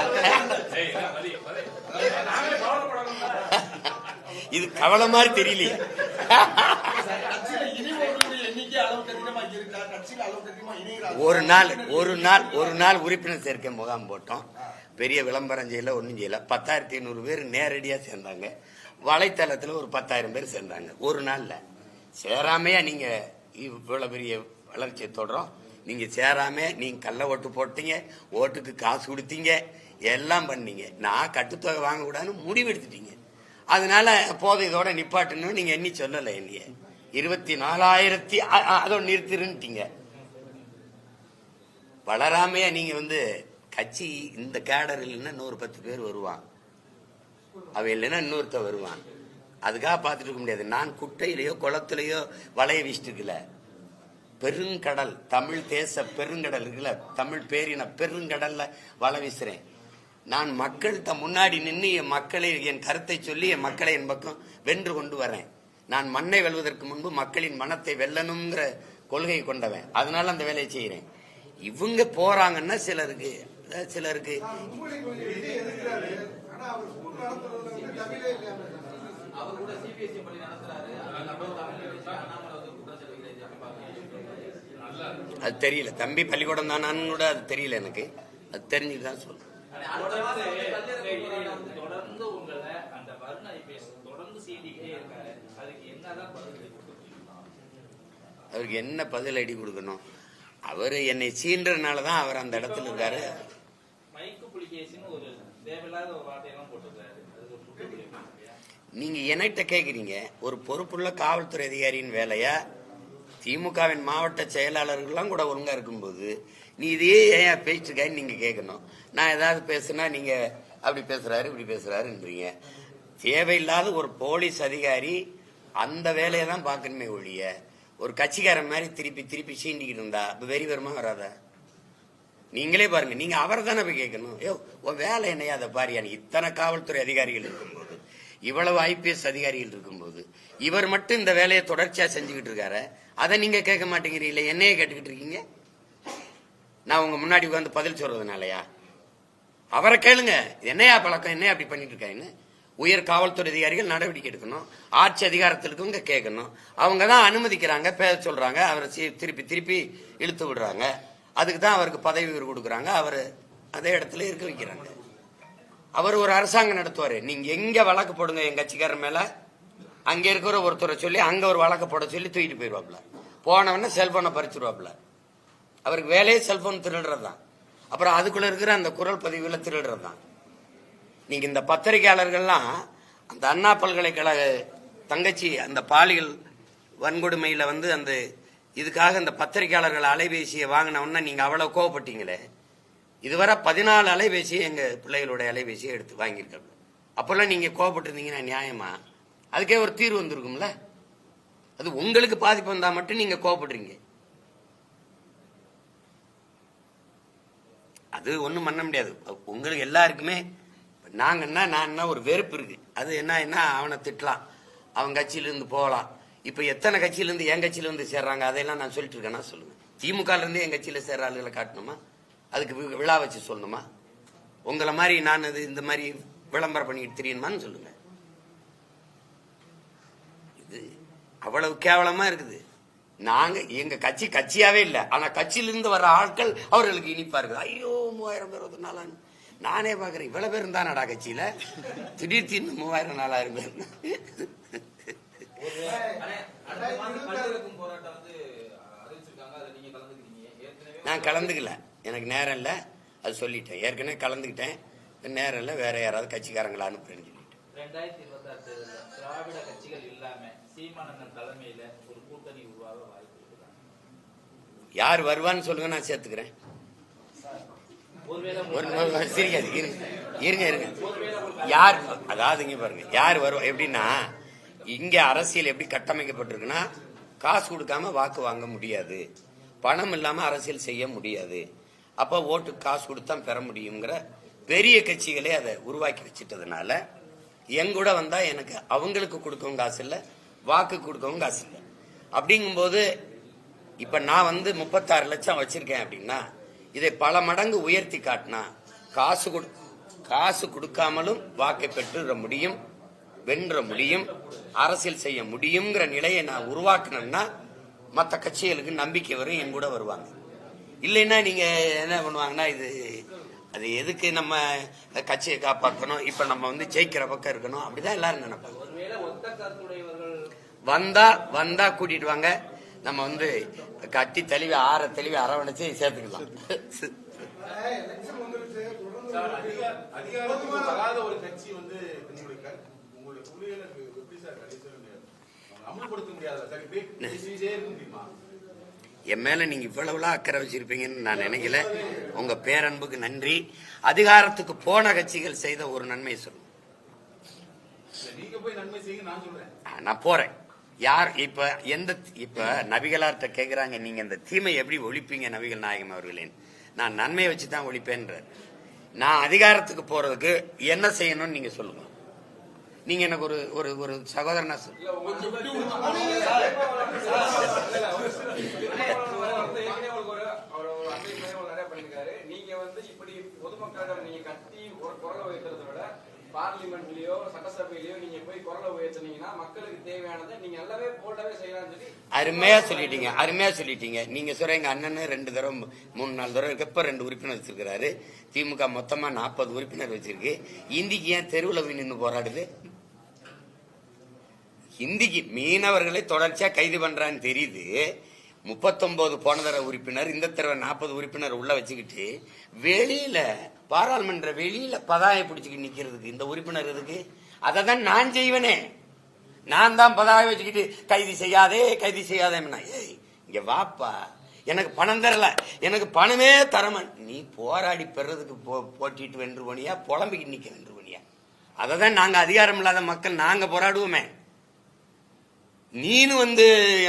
[SPEAKER 1] இது கவலை மாதிரி தெரியலையே. ஒரு நாள் உறுப்பினர் சேர்க்கை முகாம் போட்டோம். பெரிய விளம்பரம் செய்யல, ஒன்னும் செய்யல. 10,500 பேர் நேரடியா சேர்ந்தாங்க. வலைத்தளத்துல ஒரு 10,000 பேர் சேர்ந்தாங்க. ஒரு நாள்ல சேராமையா நீங்க இவ்வளவு பெரிய வளர்ச்சியை தொடரும். நீங்க சேராம நீங்க கள்ள ஓட்டு போட்டீங்க, ஓட்டுக்கு காசு கொடுத்தீங்க, எல்லாம் பண்ணீங்க. நான் கட்டுத்தொகை வாங்க கூடாதுன்னு முடிவு எடுத்துட்டீங்க. அதனால போதை இதோட நிப்பாட்டுன்னு நீங்க எண்ணி சொல்லல. என்னைய 24,000 அதோட நிறுத்திருந்தீங்க. வளராமையா நீங்க வந்து கட்சி இந்த கேடர் இல்லைன்னா இன்னொரு 10 பேர் வருவான், அவ இல்லைன்னா இன்னொருத்த வருவான். அதுக்காக பார்த்துட்டு இருக்க முடியாது. நான் குட்டையிலேயோ குளத்திலேயோ வலைய வீசிட்டு இருக்கல. பெருங்கடல், தமிழ் தேச பெருங்கடல் இருக்குல்ல, தமிழ் பேரின பெருங்கடல்ல வலை வீசுறேன். நான் மக்கள்கிட்ட முன்னாடி நின்று என் மக்களை, என் கருத்தை சொல்லி என் மக்களை என் பக்கம் வென்று கொண்டு வரேன். நான் மண்ணை வெல்வதற்கு முன்பு மக்களின் மனத்தை வெல்லணுங்கிற கொள்கை கொண்டவன். அதனால அந்த வேலையை செய்யறேன். இவங்க போறாங்கன்னா சிலருக்கு அது தெரியல. தம்பி பள்ளிக்கூடம் தானான்னு கூட அது தெரியல எனக்கு. அது தெரிஞ்சுட்டு தான் சொல்றேன். அவருக்கு என்ன பதில் அடி கொடுக்கணும்? அவரு என்னை சீன்றதுனாலதான் அவர் அந்த இடத்துல இருக்காரு. நீங்க என்கிட்ட கேக்குறீங்க, ஒரு பொறுப்புள்ள காவல்துறை அதிகாரியின் வேலையா? திமுகவின் மாவட்ட செயலாளர்கள்லாம் கூட ஒழுங்கா இருக்கும்போது நீ இதையே ஏன் பேசிட்டுருக்கான்னு நீங்க கேட்கணும். நான் ஏதாவது பேசுனா நீங்க அப்படி பேசுறாரு இப்படி பேசுறாருன்றீங்க. தேவையில்லாத ஒரு போலீஸ் அதிகாரி அந்த வேலையை தான் பார்க்கணுமே ஒழிய ஒரு கட்சிக்காரன் மாதிரி திருப்பி சீண்டிக்கிட்டு இருந்தா வெறி வருமா வராதா? நீங்களே பாருங்க. நீங்க அவரை தானே போய் கேட்கணும். உன் வேலை என்னையா அதை பாரியா? இத்தனை காவல்துறை அதிகாரிகள் இருக்கும்போது, இவ்வளவு IPS அதிகாரிகள் இருக்கும்போது, இவர் மட்டும் இந்த வேலையை தொடர்ச்சியா செஞ்சுக்கிட்டு இருக்காரு. அதை நீங்க கேட்க மாட்டேங்கிறீங்களே, என்னையே கேட்டுக்கிட்டு இருக்கீங்க. நான் உங்க முன்னாடி உட்காந்து பதில் சொல்றதுனாலயா? அவரை கேளுங்க, என்னையா பழக்கம், என்னையா அப்படி பண்ணிட்டு இருக்காருன்னு. உயர் காவல்துறை அதிகாரிகள் நடவடிக்கை எடுக்கணும். ஆட்சி அதிகாரத்திற்கு கேட்கணும். அவங்க தான் அனுமதிக்கிறாங்க, பேச சொல்றாங்க, அவரை திருப்பி இழுத்து விடுறாங்க. அதுக்கு தான் அவருக்கு பதவி உயர்வு கொடுக்குறாங்க, அவர் அதே இடத்துல இருக்க வைக்கிறாங்க. அவர் ஒரு அரசாங்கம் நடத்துவாரு. நீங்க எங்க வழக்கு போடுங்க எங்க கட்சிக்காரர் மேல, அங்க இருக்கிற ஒருத்தரை சொல்லி அங்க ஒரு வழக்கு போட சொல்லி தூக்கிட்டு போயிடுவாப்ல. போனவன செல்போனை பறிச்சுடுவாப்ல. அவருக்கு வேலையே செல்போன் திருடுறதுதான். அப்புறம் அதுக்குள்ள இருக்கிற அந்த குரல் பதிவுல திருடுறதுதான். நீங்க இந்த பத்திரிகையாளர்கள்லாம் அந்த அண்ணா பல்கலைக்கழக தங்கச்சி அந்த பாலியல் வன்கொடுமையில வந்து அந்த இதுக்காக அந்த பத்திரிகையாளர்கள் அலைபேசியை வாங்கினவொன்னா நீங்க அவ்வளவு கோவப்பட்டீங்களே. இதுவரை 14 அலைபேசியை எங்க பிள்ளைகளுடைய அலைபேசியை எடுத்து வாங்கியிருக்காங்க. அப்பெல்லாம் நீங்க கோபப்பட்டிருந்தீங்கன்னா நியாயமா? அதுக்கே ஒரு தீர்வு வந்திருக்கும்ல. அது உங்களுக்கு பாதிப்பு வந்தா மட்டும் நீங்க கோபப்படுறீங்க. அது ஒண்ணும் பண்ண முடியாது. உங்களுக்கு எல்லாருக்குமே நான் ஒரு வெறுப்பு இருக்கு. அது என்ன அவனை திட்டலாம், அவன் கட்சியில இருந்து போகலாம். இப்ப எத்தனை கட்சியில இருந்து என் கட்சியில இருந்து சேர்றாங்க அதையெல்லாம் நான் சொல்லிட்டு இருக்கேன்னா சொல்லுங்க. திமுக இருந்து என் கட்சியில சேர்ற ஆளுகளை காட்டணுமா? அதுக்கு விழா வச்சு சொல்லணுமா? உங்களை மாதிரி நான் இந்த மாதிரி விளம்பரம் பண்ணிட்டு தெரியணுமான்னு சொல்லுங்க. இது அவ்வளவு கேவலமா இருக்குது. நாங்க எங்க கட்சியாவே இல்லை, ஆனா கட்சியிலிருந்து வர்ற ஆட்கள் அவர்களுக்கு இனிப்பா இருக்குது. ஐயோ 3000 பேர் ஒரு நாளா நானே பாக்குறேன். இவ்வளவு பேர் இருந்தானடா கட்சியில, திடீர்னு 3000 4000 பேர். நான் கலந்துக்கல, எனக்கு நேரம் இல்லை, அது சொல்லிட்டேன். ஏற்கனவே கலந்துக்கிட்டேன், நேரம் இல்லை, வேற யாராவது கட்சிக்காரங்களை அனுப்புறேன்னு சொல்லிட்டேன்.
[SPEAKER 2] 2026 திராவிட கட்சிகள் இல்லாம சீமானந்தன் தலைமையில ஒரு கூட்டணி உருவாக வாய்ப்பு இருக்குதாங்க.
[SPEAKER 1] யார் வருவான்னு சொல்லுங்க, நான் சேர்த்துக்கிறேன். சிரிக்காது, இருங்க. யார், அதாவது இங்க பாருங்க, யார் வருவா எப்படின்னா, இங்க அரசியல் எப்படி கட்டமைக்கப்பட்டிருக்குன்னா, காசு கொடுக்காம வாக்கு வாங்க முடியாது, பணம் இல்லாம அரசியல் செய்ய முடியாது, அப்ப ஓட்டு காசு கொடுத்தா பெற முடியுங்கிற பெரிய கட்சிகளே அதை உருவாக்கி வச்சிட்டதுனால, எங்கூட வந்தா எனக்கு அவங்களுக்கு கொடுக்கவும் காசு இல்லை, வாக்கு கொடுக்கவும் காசு இல்லை. அப்படிங்கும்போது இப்ப நான் 36 லட்சம் வச்சிருக்கேன் அப்படின்னா, இதை பல மடங்கு உயர்த்தி காட்டினா காசு கொடுக்காமலும் வாக்கை பெற்றுற முடியும், வென்ற முடியும், அரசியல் செய்ய முடியுங்கிற நிலையை நான் உருவாக்கணும்னா மற்ற கட்சிகளுக்கு நம்பிக்கை வரும், என் கூட வருவாங்க. இல்லைன்னா நீங்க என்ன பண்ணுவாங்கன்னா, அது எதுக்கு நம்ம கட்சியை காப்பாற்றணும், இப்ப நம்ம ஜெயிக்கிற பக்கம் இருக்கணும், அப்படிதான் எல்லாரும் நினைப்பாங்க. வந்தா கூட்டிட்டு வாங்க, நம்ம கட்டி தெளிவு தெளிவு அரவணைச்சு சேர்த்துக்கலாம்.
[SPEAKER 4] ஒரு கட்சி
[SPEAKER 1] என் மேல நீங்க இவ்வளவுலாம் அக்கறை வச்சிருப்பீங்கன்னு நான் நினைக்கல. உங்க பேரன்புக்கு நன்றி. அதிகாரத்துக்கு போன கட்சிகள் செய்த ஒரு நன்மை சொல்லுங்க. நான் போறேன். யார் இப்ப நபிகளார்ட்ட கேக்குறாங்க, நீங்க இந்த தீமை எப்படி ஒழிப்பீங்க நபிகள் நாயகம் அவர்களே? நான் நன்மையை வச்சுதான் ஒழிப்பேன்ற. நான் அதிகாரத்துக்கு போறதுக்கு என்ன செய்யணும்னு நீங்க சொல்லுங்க. நீங்க எனக்கு ஒரு சகோதரனா சொல்லுங்க.
[SPEAKER 4] இப்படி பொதுமக்களிடம் நீங்க கத்தி ஒரு குரலை வைக்கிறத விட பார்லிமெண்ட்லயோ சட்டசபையிலயோ நீங்க போய் குரலை உயர்த்தினீங்கன்னா மக்களுக்கு தேவையானதை நீங்க நல்லாவே போல்டாவே செய்யலாம்னு சொல்லி
[SPEAKER 1] அருமையா சொல்லிட்டீங்க. நீங்க சொல்ற எங்க அண்ணன் 2 தடவை 3-4 தடவை எப்ப 2 உறுப்பினர் வச்சிருக்கிறாரு. திமுக மொத்தமா 40 உறுப்பினர் வச்சிருக்கு. இந்திக்கு ஏன் தெருவில் நின்று போராடுது? ஹிந்திக்கு மீனவர்களை தொடர்ச்சியா கைது பண்றான்னு தெரியுது. 39 போன தடவை உறுப்பினர், இந்த தடவை 40 உறுப்பினர் உள்ள வச்சுக்கிட்டு வெளியில பாராளுமன்ற வெளியில பதாயை பிடிச்சுக்கிட்டு நிக்கிறதுக்கு இந்த உறுப்பினர் எதுக்கு? அதை தான் நான் செய்வேனே. நான் தான் பதாயை வச்சுக்கிட்டு கைது செய்யாதே. ஏய் இங்க வாப்பா, எனக்கு பணம் தரல, எனக்கு பணமே தரமன், நீ போராடி பெறதுக்கு போட்டிட்டு வென்று போனியா, புலம்பிக்கிட்டு நிக்க வென்று போனியா? அதை தான் நாங்க அதிகாரம் இல்லாத மக்கள் நாங்க போராடுவோமே. நீனு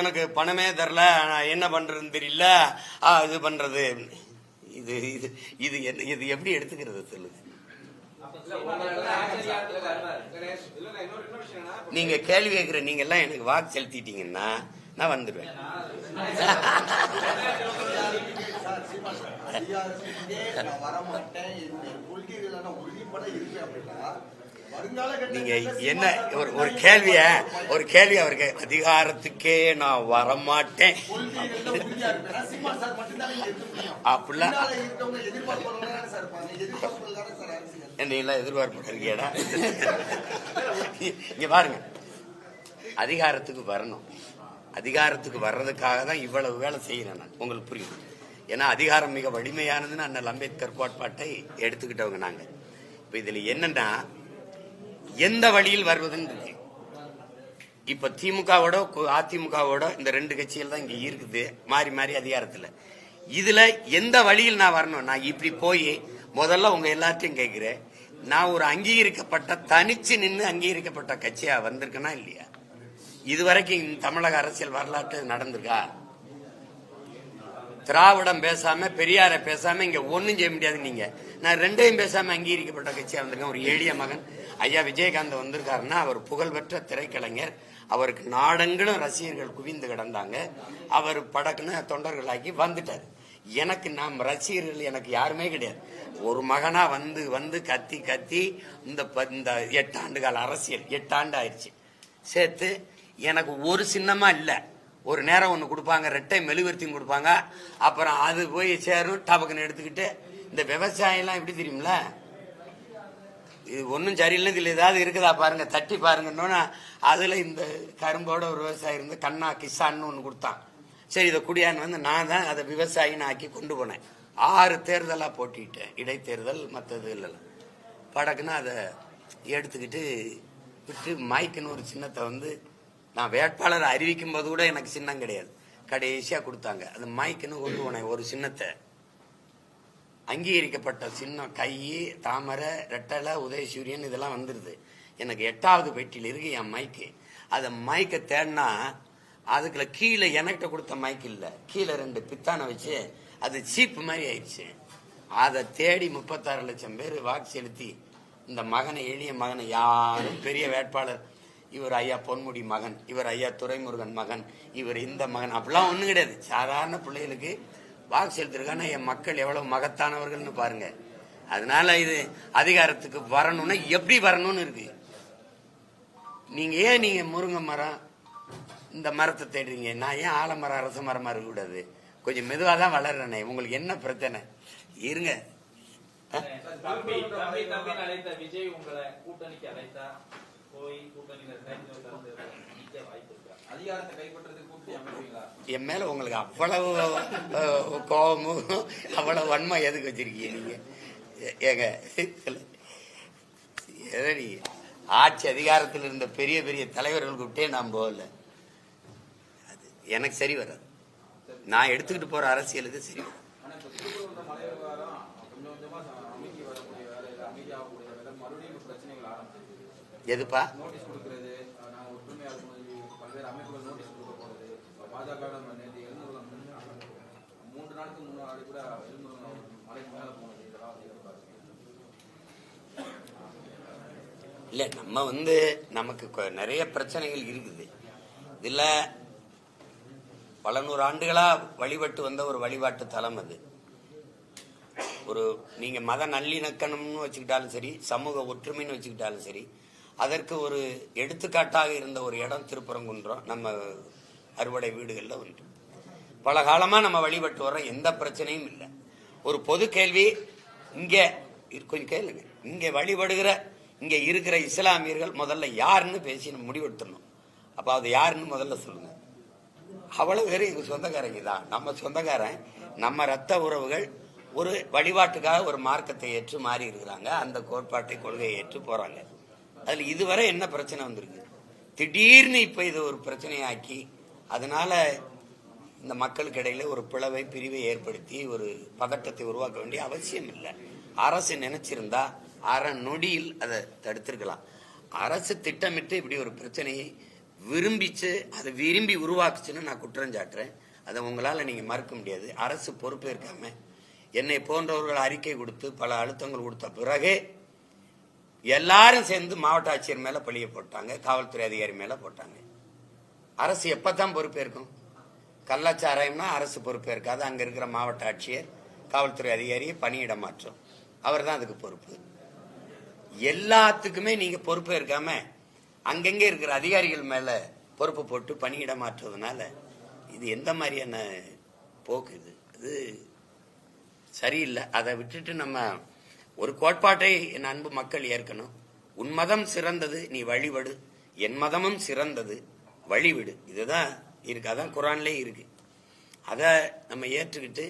[SPEAKER 1] எனக்கு பணமே தரல, நான் என்ன பண்றதுன்னு தெரியல, இது பண்றது, இது இது இது இது எப்படி எடுத்துக்கிறது சொல்லுங்க. நீங்க கேள்வி கேட்கிற நீங்க எல்லாம் எனக்கு வாக்கு செலுத்திட்டீங்கன்னா நான் வந்துடுவேன். நீங்க என்ன ஒரு கேள்வி அவருக்கு, அதிகாரத்துக்கே நான் வரமாட்டேன் அப்படிலாம் என்னையெல்லாம் எதிர்பார்ப்பு இருக்கியடா. இங்க பாருங்க, அதிகாரத்துக்கு வரணும். அதிகாரத்துக்கு வர்றதுக்காக தான் இவ்வளவு வேலை செய்யறேன் நான். உங்களுக்கு புரியும். ஏன்னா அதிகாரம் மிக வலிமையானதுன்னு அண்ணல் அம்பேத்கர் கோட்பாட்டை எடுத்துக்கிட்டவங்க நாங்க. இப்ப இதுல என்னன்னா, எந்த வழியில் வருவதுன்னு இருக்கு. இப்ப திமுகவோட அதிமுகவோட இந்த 2 கட்சிகள் தான் இங்க இருக்குது, மாறி மாறி அதிகாரத்துல. இதுல எந்த வழியில் நான் வரணும்? நான் இப்படி போய் முதல்ல உங்க எல்லாத்தையும் கேட்கிறேன், நான் ஒரு அங்கீகரிக்கப்பட்ட தனிச்சு நின்று அங்கீகரிக்கப்பட்ட கட்சியா வந்திருக்கேனா இல்லையா? இதுவரைக்கும் தமிழக அரசியல் வரலாற்று நடந்திருக்கா? திராவிடம் பேசாம பெரியாரை பேசாம இங்க ஒன்னும் செய்ய முடியாது. நீங்க நான் ரெண்டையும் பேசாம அங்கீகரிக்கப்பட்ட கட்சியா வந்திருக்கேன். ஒரு எளிய மகன் ஐயா விஜயகாந்த் வந்திருக்காருன்னா அவர் புகழ்பெற்ற திரைக்கலைஞர், அவருக்கு நாடெங்கிலும் ரசிகர்கள் குவிந்து கிடந்தாங்க. அவர் படக்குன்னு தொண்டர்களாக்கி வந்துட்டார். எனக்கு நாம் ரசிகர்கள் எனக்கு யாருமே கிடையாது. ஒரு மகனா வந்து வந்து கத்தி கத்தி இந்த 8 ஆண்டு கால அரசியல் 8 ஆண்டு ஆயிடுச்சு சேர்த்து எனக்கு ஒரு சின்னமா இல்ல. ஒரு நேரம் ஒண்ணு கொடுப்பாங்க, ரெட்டை மெழுகுவர்த்தியும் கொடுப்பாங்க, அப்புறம் அது போய் சேரும் டபக்குன்னு எடுத்துக்கிட்டு. இந்த விவசாயம் எல்லாம் எப்படி தெரியுமில, இது ஒன்னும் சரியில்லை, இதுல ஏதாவது இருக்குதா பாருங்க, தட்டி பாருங்கன்னா அதுல இந்த கரும்போட ஒரு விவசாயி இருந்து கண்ணா கிசான்னு ஒண்ணு கொடுத்தான். சரி இதை குடியான்னு வந்து நான் தான் அதை விவசாயின்னு ஆக்கி கொண்டு போனேன். 6 தேர்தலா போட்டிட்டேன், இடைத்தேர்தல் மற்றது இல்லை. படக்குன்னு அதை எடுத்துக்கிட்டு விட்டு மைக்குன்னு ஒரு சின்னத்தை வந்து நான் வேட்பாளர் அறிவிக்கும் போது கூட எனக்கு சின்னம் கிடையாது, கடைசியா கொடுத்தாங்க. அது மைக்குன்னு கொண்டு போனேன். ஒரு சின்னத்தை அங்கீகரிக்கப்பட்ட சின்னம், கை, தாமரை, ரெட்டலை, உதயசூரியன் இதெல்லாம் வந்துருது. எனக்கு 8வது பெட்டியில் இருக்கு என் மைக்கு. அதை மைக்கை தேடினா அதுக்குள்ள கீழே எனக்கிட்ட கொடுத்த மைக் இல்ல, கீழே 2 பித்தானை வச்சு அது சீப்பு மாதிரி ஆயிடுச்சு. அதை தேடி 36 லட்சம் பேர் வாக்கு செலுத்தி இந்த மகனை, எளிய மகனை, யாரும் பெரிய வேட்பாளர் இவர் ஐயா பொன்முடி மகன், இவர் ஐயா துரைமுருகன் மகன், இவர் இந்த மகன் அப்படிலாம் ஒண்ணும் கிடையாது. சாதாரண பிள்ளைகளுக்கு வாக்கு செலுத்திருக்கான என் மக்கள் எவ்வளவு மகத்தானவர்கள்னு பாருங்க. அதனால இது அதிகாரத்துக்கு வரணும்னா எப்படி வரணும்னு இருக்கு. நீங்க முருங்கை மரம் இந்த மரத்தை தேடுறீங்க, நான் ஏன் ஆலமரம் அரச மரமா இருக்க கூடாது? கொஞ்சம் மெதுவா தான் வளர்றனே, உங்களுக்கு என்ன பிரச்சனை? இருங்க.
[SPEAKER 2] தம்பி அழைத்த விஜய் உங்களை கூட்டணிக்கு அழைத்தா போய் கூட்டணியில அதிகாரத்தை கைப்பற்றதுக்கு கூட்டணி அமைப்பீங்களா?
[SPEAKER 1] என் மேல உங்களுக்கு அவ்வளவு கோபமும் அவ்வளவு வன்மை எதுக்கு வச்சிருக்கீங்க நீங்க? ஏங்க நீ ஆட்சி அதிகாரத்தில் இருந்த பெரிய பெரிய தலைவர்கள் கூப்பிட்டே நான் போகல. அது எனக்கு சரி வராது. நான் எடுத்துக்கிட்டு போற அரசியலுக்கு சரி வரும். எதுப்பா இல்ல, நம்ம வந்து நமக்கு நிறைய பிரச்சனைகள் இருக்குது. இதுல பல 100 ஆண்டுகளா வழிபட்டு வந்த ஒரு வழிபாட்டு தலம் அது. ஒரு நீங்க மத நல்லிணக்கணம்னு வச்சுக்கிட்டாலும் சரி, சமூக ஒற்றுமைன்னு வச்சுக்கிட்டாலும் சரி, அதற்கு ஒரு எடுத்துக்காட்டாக இருந்த ஒரு இடம் திருப்பரங்குன்றம். நம்ம அறுவடை வீடுகள்ல ஒன்று. பல காலமா நம்ம வழிபட்டு வர்றோம், எந்த பிரச்சனையும் இல்லை. ஒரு பொது கேள்வி இங்க கொஞ்சம் கேளுங்க. இங்க வழிபடுகிற இங்க இருக்கிற இஸ்லாமியர்கள் முதல்ல யாருன்னு பேசி நம்ம முடிவெடுத்துடணும். அப்ப அது யாருன்னு முதல்ல சொல்லுங்க. அவ்வளவு பேரும் எங்க சொந்தக்காரங்க தான், நம்ம சொந்தக்காரன், நம்ம ரத்த உறவுகள். ஒரு வழிபாட்டுக்காக ஒரு மார்க்கத்தை ஏற்று மாறி இருக்கிறாங்க, அந்த கோட்பாட்டை கொள்கையை ஏற்று போறாங்க. அதுல இதுவரை என்ன பிரச்சனை வந்திருக்கு? திடீர்னு இப்ப இது ஒரு பிரச்சனையாக்கி அதனால இந்த மக்களுக்கு இடையில ஒரு பிளவை, பிரிவை ஏற்படுத்தி ஒரு பதட்டத்தை உருவாக்க வேண்டிய அவசியம் இல்லை. அரசு நினைச்சிருந்தா அரை நொடியில் அதை தடுத்திருக்கலாம். அரசு திட்டமிட்டு இப்படி ஒரு பிரச்சனையை விரும்பிச்சு அதை விரும்பி உருவாக்குச்சுன்னு நான் குற்றம் சாட்டுறேன். அதை உங்களால நீங்க மறுக்க முடியாது. அரசு பொறுப்பேற்காம என்னை போன்றவர்கள் அறிக்கை கொடுத்து பல அழுத்தங்கள் கொடுத்த பிறகு எல்லாரும் சேர்ந்து மாவட்ட ஆட்சியர் மேல பழிய போட்டாங்க, காவல்துறை அதிகாரி மேல போட்டாங்க. அரசு எப்பதான் பொறுப்பேற்கும்? கள்ளச்சாராயம்னா அரசு பொறுப்பேற்காது. அங்க இருக்கிற மாவட்ட ஆட்சியர், காவல்துறை அதிகாரியை பணியிட மாற்றம், அவர் தான் அதுக்கு பொறுப்பு. எல்லாத்துக்குமே நீங்க பொறுப்பேற்காம அங்கங்க இருக்கிற அதிகாரிகள் மேல பொறுப்பு போட்டு பணியிட மாற்றுவதனால இது எந்த மாதிரியான போக்கு? இது சரியில்லை. அதை விட்டுட்டு நம்ம ஒரு கோட்பாட்டை என் அன்பு மக்கள் ஏற்கணும். உன் மதம் சிறந்தது, நீ வழிபடு. என் மதமும் சிறந்தது, வழிவிடு. இதுதான் இருக்கு, அதான் குரான்லேயே இருக்கு. அதை நம்ம ஏற்றுக்கிட்டு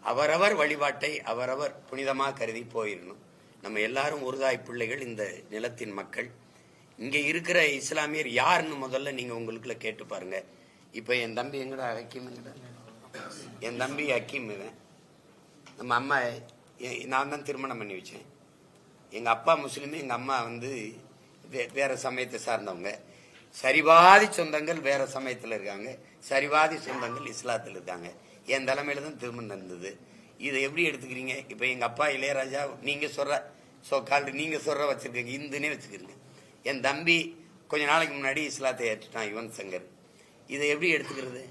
[SPEAKER 1] அவரவர் வழிபாட்டை அவரவர் புனிதமாக கருதி போயிடணும். நம்ம எல்லாரும் ஒருதாய் பிள்ளைகள், இந்த நிலத்தின் மக்கள். இங்க இருக்கிற இஸ்லாமியர் யாருன்னு முதல்ல நீங்க உங்களுக்குள்ள கேட்டு பாருங்க. இப்ப என் தம்பி எங்கடா ஹக்கீம் என் தம்பி ஹக்கீம் இவன். நம்ம அம்மா நான் தான் திருமணம் பண்ணி வச்சேன். எங்கள் அப்பா முஸ்லீமு, எங்கள் அம்மா வந்து வேற சமயத்தை சார்ந்தவங்க. சரிவாதி சொந்தங்கள் வேற சமயத்தில் இருக்காங்க, சரிவாதி சொந்தங்கள் இஸ்லாத்தில் இருக்காங்க. என் தலைமையில தான் திருமணம் நடந்தது. இதை எப்படி எடுத்துக்கிறீங்க? இப்போ எங்கள் அப்பா இளையராஜா நீங்கள் சொல்கிற நீங்கள் சொல்கிற வச்சுருக்கீங்க, இந்துனே வச்சுக்கிறீங்க. என் தம்பி கொஞ்ச நாளைக்கு முன்னாடி இஸ்லாத்தை ஏற்றுட்டான், யுவன் சங்கர். இதை எப்படி எடுத்துக்கிறது?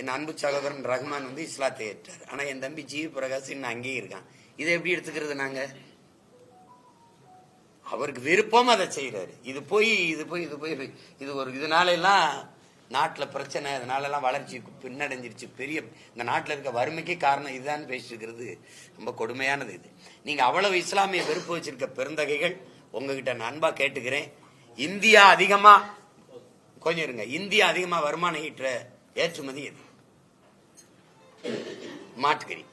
[SPEAKER 1] என் அன்பு சகோதரன் ரஹ்மான் வந்து இஸ்லாத்தை ஏற்றார். ஆனால் என் தம்பி ஜி பிரகாஷ் இன்னும் அங்கேயே இருக்கான். இதை எப்படி எடுத்துக்கிறது? நாங்கள் அவருக்கு விருப்பம் அதை செய்யறாரு. இது போய் இது ஒரு இதனால எல்லாம் நாட்டில் பிரச்சனை, அதனால எல்லாம் வளர்ச்சி பின்னடைஞ்சிருச்சு. பெரிய இந்த நாட்டில் இருக்க வறுமைக்கே காரணம் இதுதான் பேசிட்டு இருக்கிறது. ரொம்ப கொடுமையானது இது. நீங்க அவ்வளவு இஸ்லாமிய வெறுப்பு வச்சிருக்க பெருந்தகைகள், உங்ககிட்ட நான் அன்பா கேட்டுக்கிறேன், இந்தியா அதிகமா கொஞ்சம் இருங்க, இந்தியா அதிகமா வருமானம் ஈட்டுற ஏற்றுமதி எது? மாட்டுக்கறி.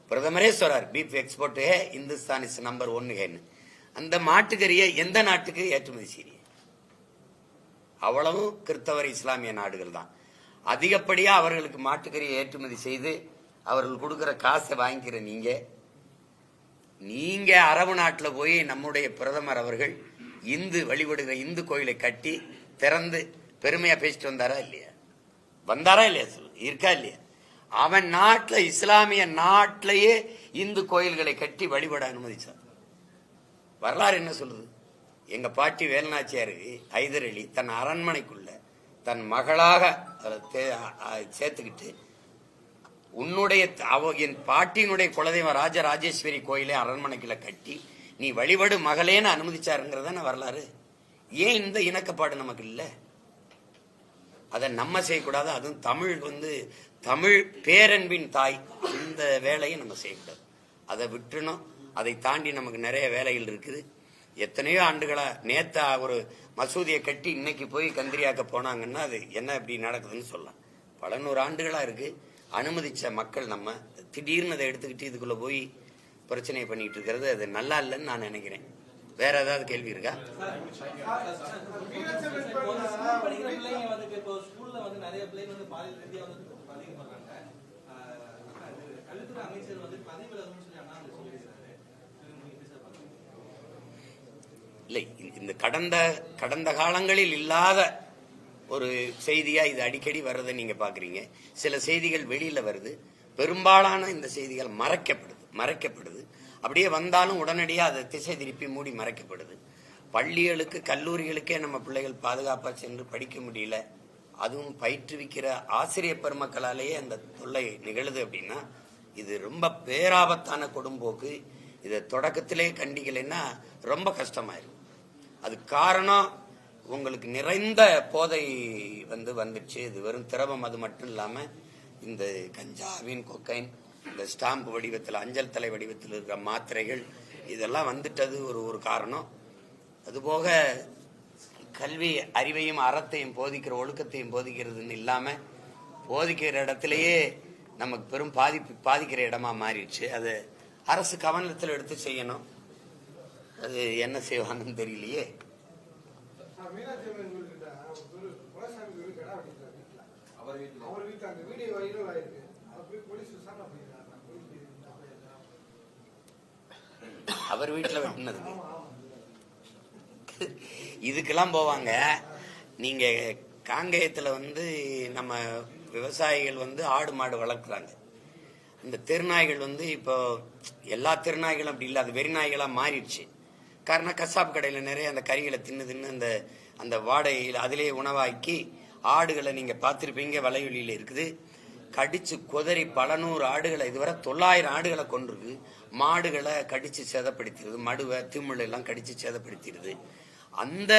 [SPEAKER 1] பிரதமரே சொல்றார், beef export Hindustan is number 1. அந்த மாட்டுக்கறியை எந்த நாட்டுக்கு ஏற்றுமதி செய்ய? அவ்வளவும் கிறிஸ்தவர் இஸ்லாமிய நாடுகள் தான். அதிகப்படியா அவர்களுக்கு மாட்டுக்கறியை ஏற்றுமதி செய்து அவர்கள் கொடுக்கிற காசை வாங்கிக்கிற நீங்க அரபு நாட்டில் போய் நம்முடைய பிரதமர் அவர்கள் இந்து வழிபடுகிற இந்து கோயிலை கட்டி திறந்து பெருமையா பேசிட்டு வந்தாரா இல்லையா? வந்தாரா இல்லையா? சொல்லு, இருக்கா இல்லையா? அவன் நாட்டில் இஸ்லாமிய நாட்டிலேயே இந்து கோயில்களை கட்டி வழிபட அனுமதிச்சார். வரலாறு என்ன சொல்லுது? எங்க பாட்டி வேலுநாச்சியாரு ஹைதர் அலி தன் அரண்மனைக்குள்ள தன் மகளாக சேர்த்துக்கிட்டு, உன்னுடைய என் பாட்டியினுடைய குலதெய்வம் ராஜராஜேஸ்வரி கோயிலை அரண்மனைக்குள்ள கட்டி நீ வழிபடு மகளேன்னு அனுமதிச்சாருங்கிறதான வரலாறு. ஏன் இந்த இணக்கப்பாடு நமக்கு இல்லை? அதை நம்ம செய்யக்கூடாது. அதுவும் தமிழ் பேரன்பின் தாய், அந்த வேலையை நம்ம செய்யக்கூடாது. அதை விட்டுணும். அதை தாண்டி நமக்கு நிறைய வேலைகள் இருக்குது. எத்தனையோ ஆண்டுகளா நேத்தா ஒரு மசூதியை கட்டி இன்னைக்கு போய் கந்திரியாக்க போனாங்கன்னா அது என்ன இப்படி நடக்குதுன்னு சொல்லலாம். பல 100 ஆண்டுகளா இருக்கு. அனுமதிச்ச மக்கள் நம்ம திடீர்னு அதை எடுத்துக்கிட்டு இதுக்குள்ள போய் பிரச்சனையை பண்ணிட்டு இருக்கிறது அது நல்லா இல்லைன்னு நான் நினைக்கிறேன். வேற ஏதாவது கேள்வி இருக்கா? இல்லை, இந்த கடந்த காலங்களில் இல்லாத ஒரு செய்தியா இது அடிக்கடி வர்றதை நீங்க பாக்குறீங்க. சில செய்திகள் வெளியில வருது. பெரும்பாலான இந்த செய்திகள் மறைக்கப்படுது. அப்படியே வந்தாலும் உடனடியாக அதை திசை திருப்பி மூடி மறைக்கப்படுது. பள்ளிகளுக்கு கல்லூரிகளுக்கே நம்ம பிள்ளைகள் பாதுகாப்பா சென்று படிக்க முடியல. அதுவும் பயிற்றுவிக்கிற ஆசிரியர் பெருமக்களாலேயே அந்த தொல்லை நிகழுது. அப்படின்னா இது ரொம்ப பேராபத்தான கொடும்போக்கு. இதை தொடக்கத்திலே கண்டிக்கலைன்னா ரொம்ப கஷ்டமாயிரும். அது காரணம் உங்களுக்கு நிறைந்த போதை வந்துடுச்சு. இது வெறும் திரவம் அது மட்டும் இல்லாம இந்த கஞ்சாவின் கொக்கைன், இந்த ஸ்டாம்பு வடிவத்தில் அஞ்சல் தலை வடிவத்தில் இருக்கிற மாத்திரைகள், இதெல்லாம் வந்துட்டது ஒரு காரணம். அதுபோக கல்வி அறிவையும் அறத்தையும் போதிக்கிற ஒழுக்கத்தையும் போதிக்கிறதுன்னு இல்லாம போதிக்கிற இடத்திலேயே நமக்கு பெரும் பாதிக்கிற இடமா மாறிடுச்சு. அது அரசு கவனத்தில் எடுத்து செய்யணும். அது என்ன செய்வாங்கன்னு தெரியலையே. அவர் வீட்டுல வெட்டினது இதுக்கெல்லாம் போவாங்க. நீங்க காங்கேயத்துல நம்ம விவசாயிகள் ஆடு மாடு வளர்க்குறாங்க. இந்த தெருநாய்கள் இப்போ எல்லா தெருநாய்களும் அப்படி இல்லை, அது வெறிநாய்களா மாறிடுச்சு. காரணம் கசாப் கடையில நிறைய அந்த கறிகளை தின்னு அந்த வாடகையில் அதிலே உணவாக்கி ஆடுகளை நீங்க பார்த்திருப்பீங்க, வலையொலியில இருக்குது. கடிச்சு கொதறி பல 100 ஆடுகளை, இதுவரை 900 ஆடுகளை கொண்டிருக்கு. மாடுகளை கடிச்சு சேதப்படுத்திடுது, மடுவை திமிழ் எல்லாம் கடிச்சு சேதப்படுத்திடுது. அந்த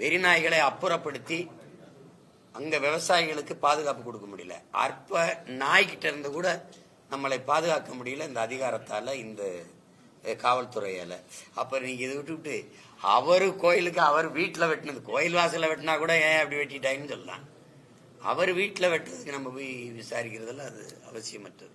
[SPEAKER 1] வெறிநாய்களை அப்புறப்படுத்தி அங்க விவசாயிகளுக்கு பாதுகாப்பு கொடுக்க முடியல. அற்ப நாய்கிட்ட இருந்து கூட நம்மளை பாதுகாக்க முடியல இந்த அதிகாரத்தால, இந்த காவல்துறையால. அப்ப நீங்க இதை விட்டுவிட்டு அவரு கோயிலுக்கு அவர் வீட்டுல வெட்டினது, கோயில் வாசல வெட்டினா கூட ஏன் அப்படி வெட்டிட்டாங்கன்னு சொல்லலாம். அவர் வீட்டுல வெட்டுறதுக்கு நம்ம போய் விசாரிக்கிறதுல அது அவசியமற்றது.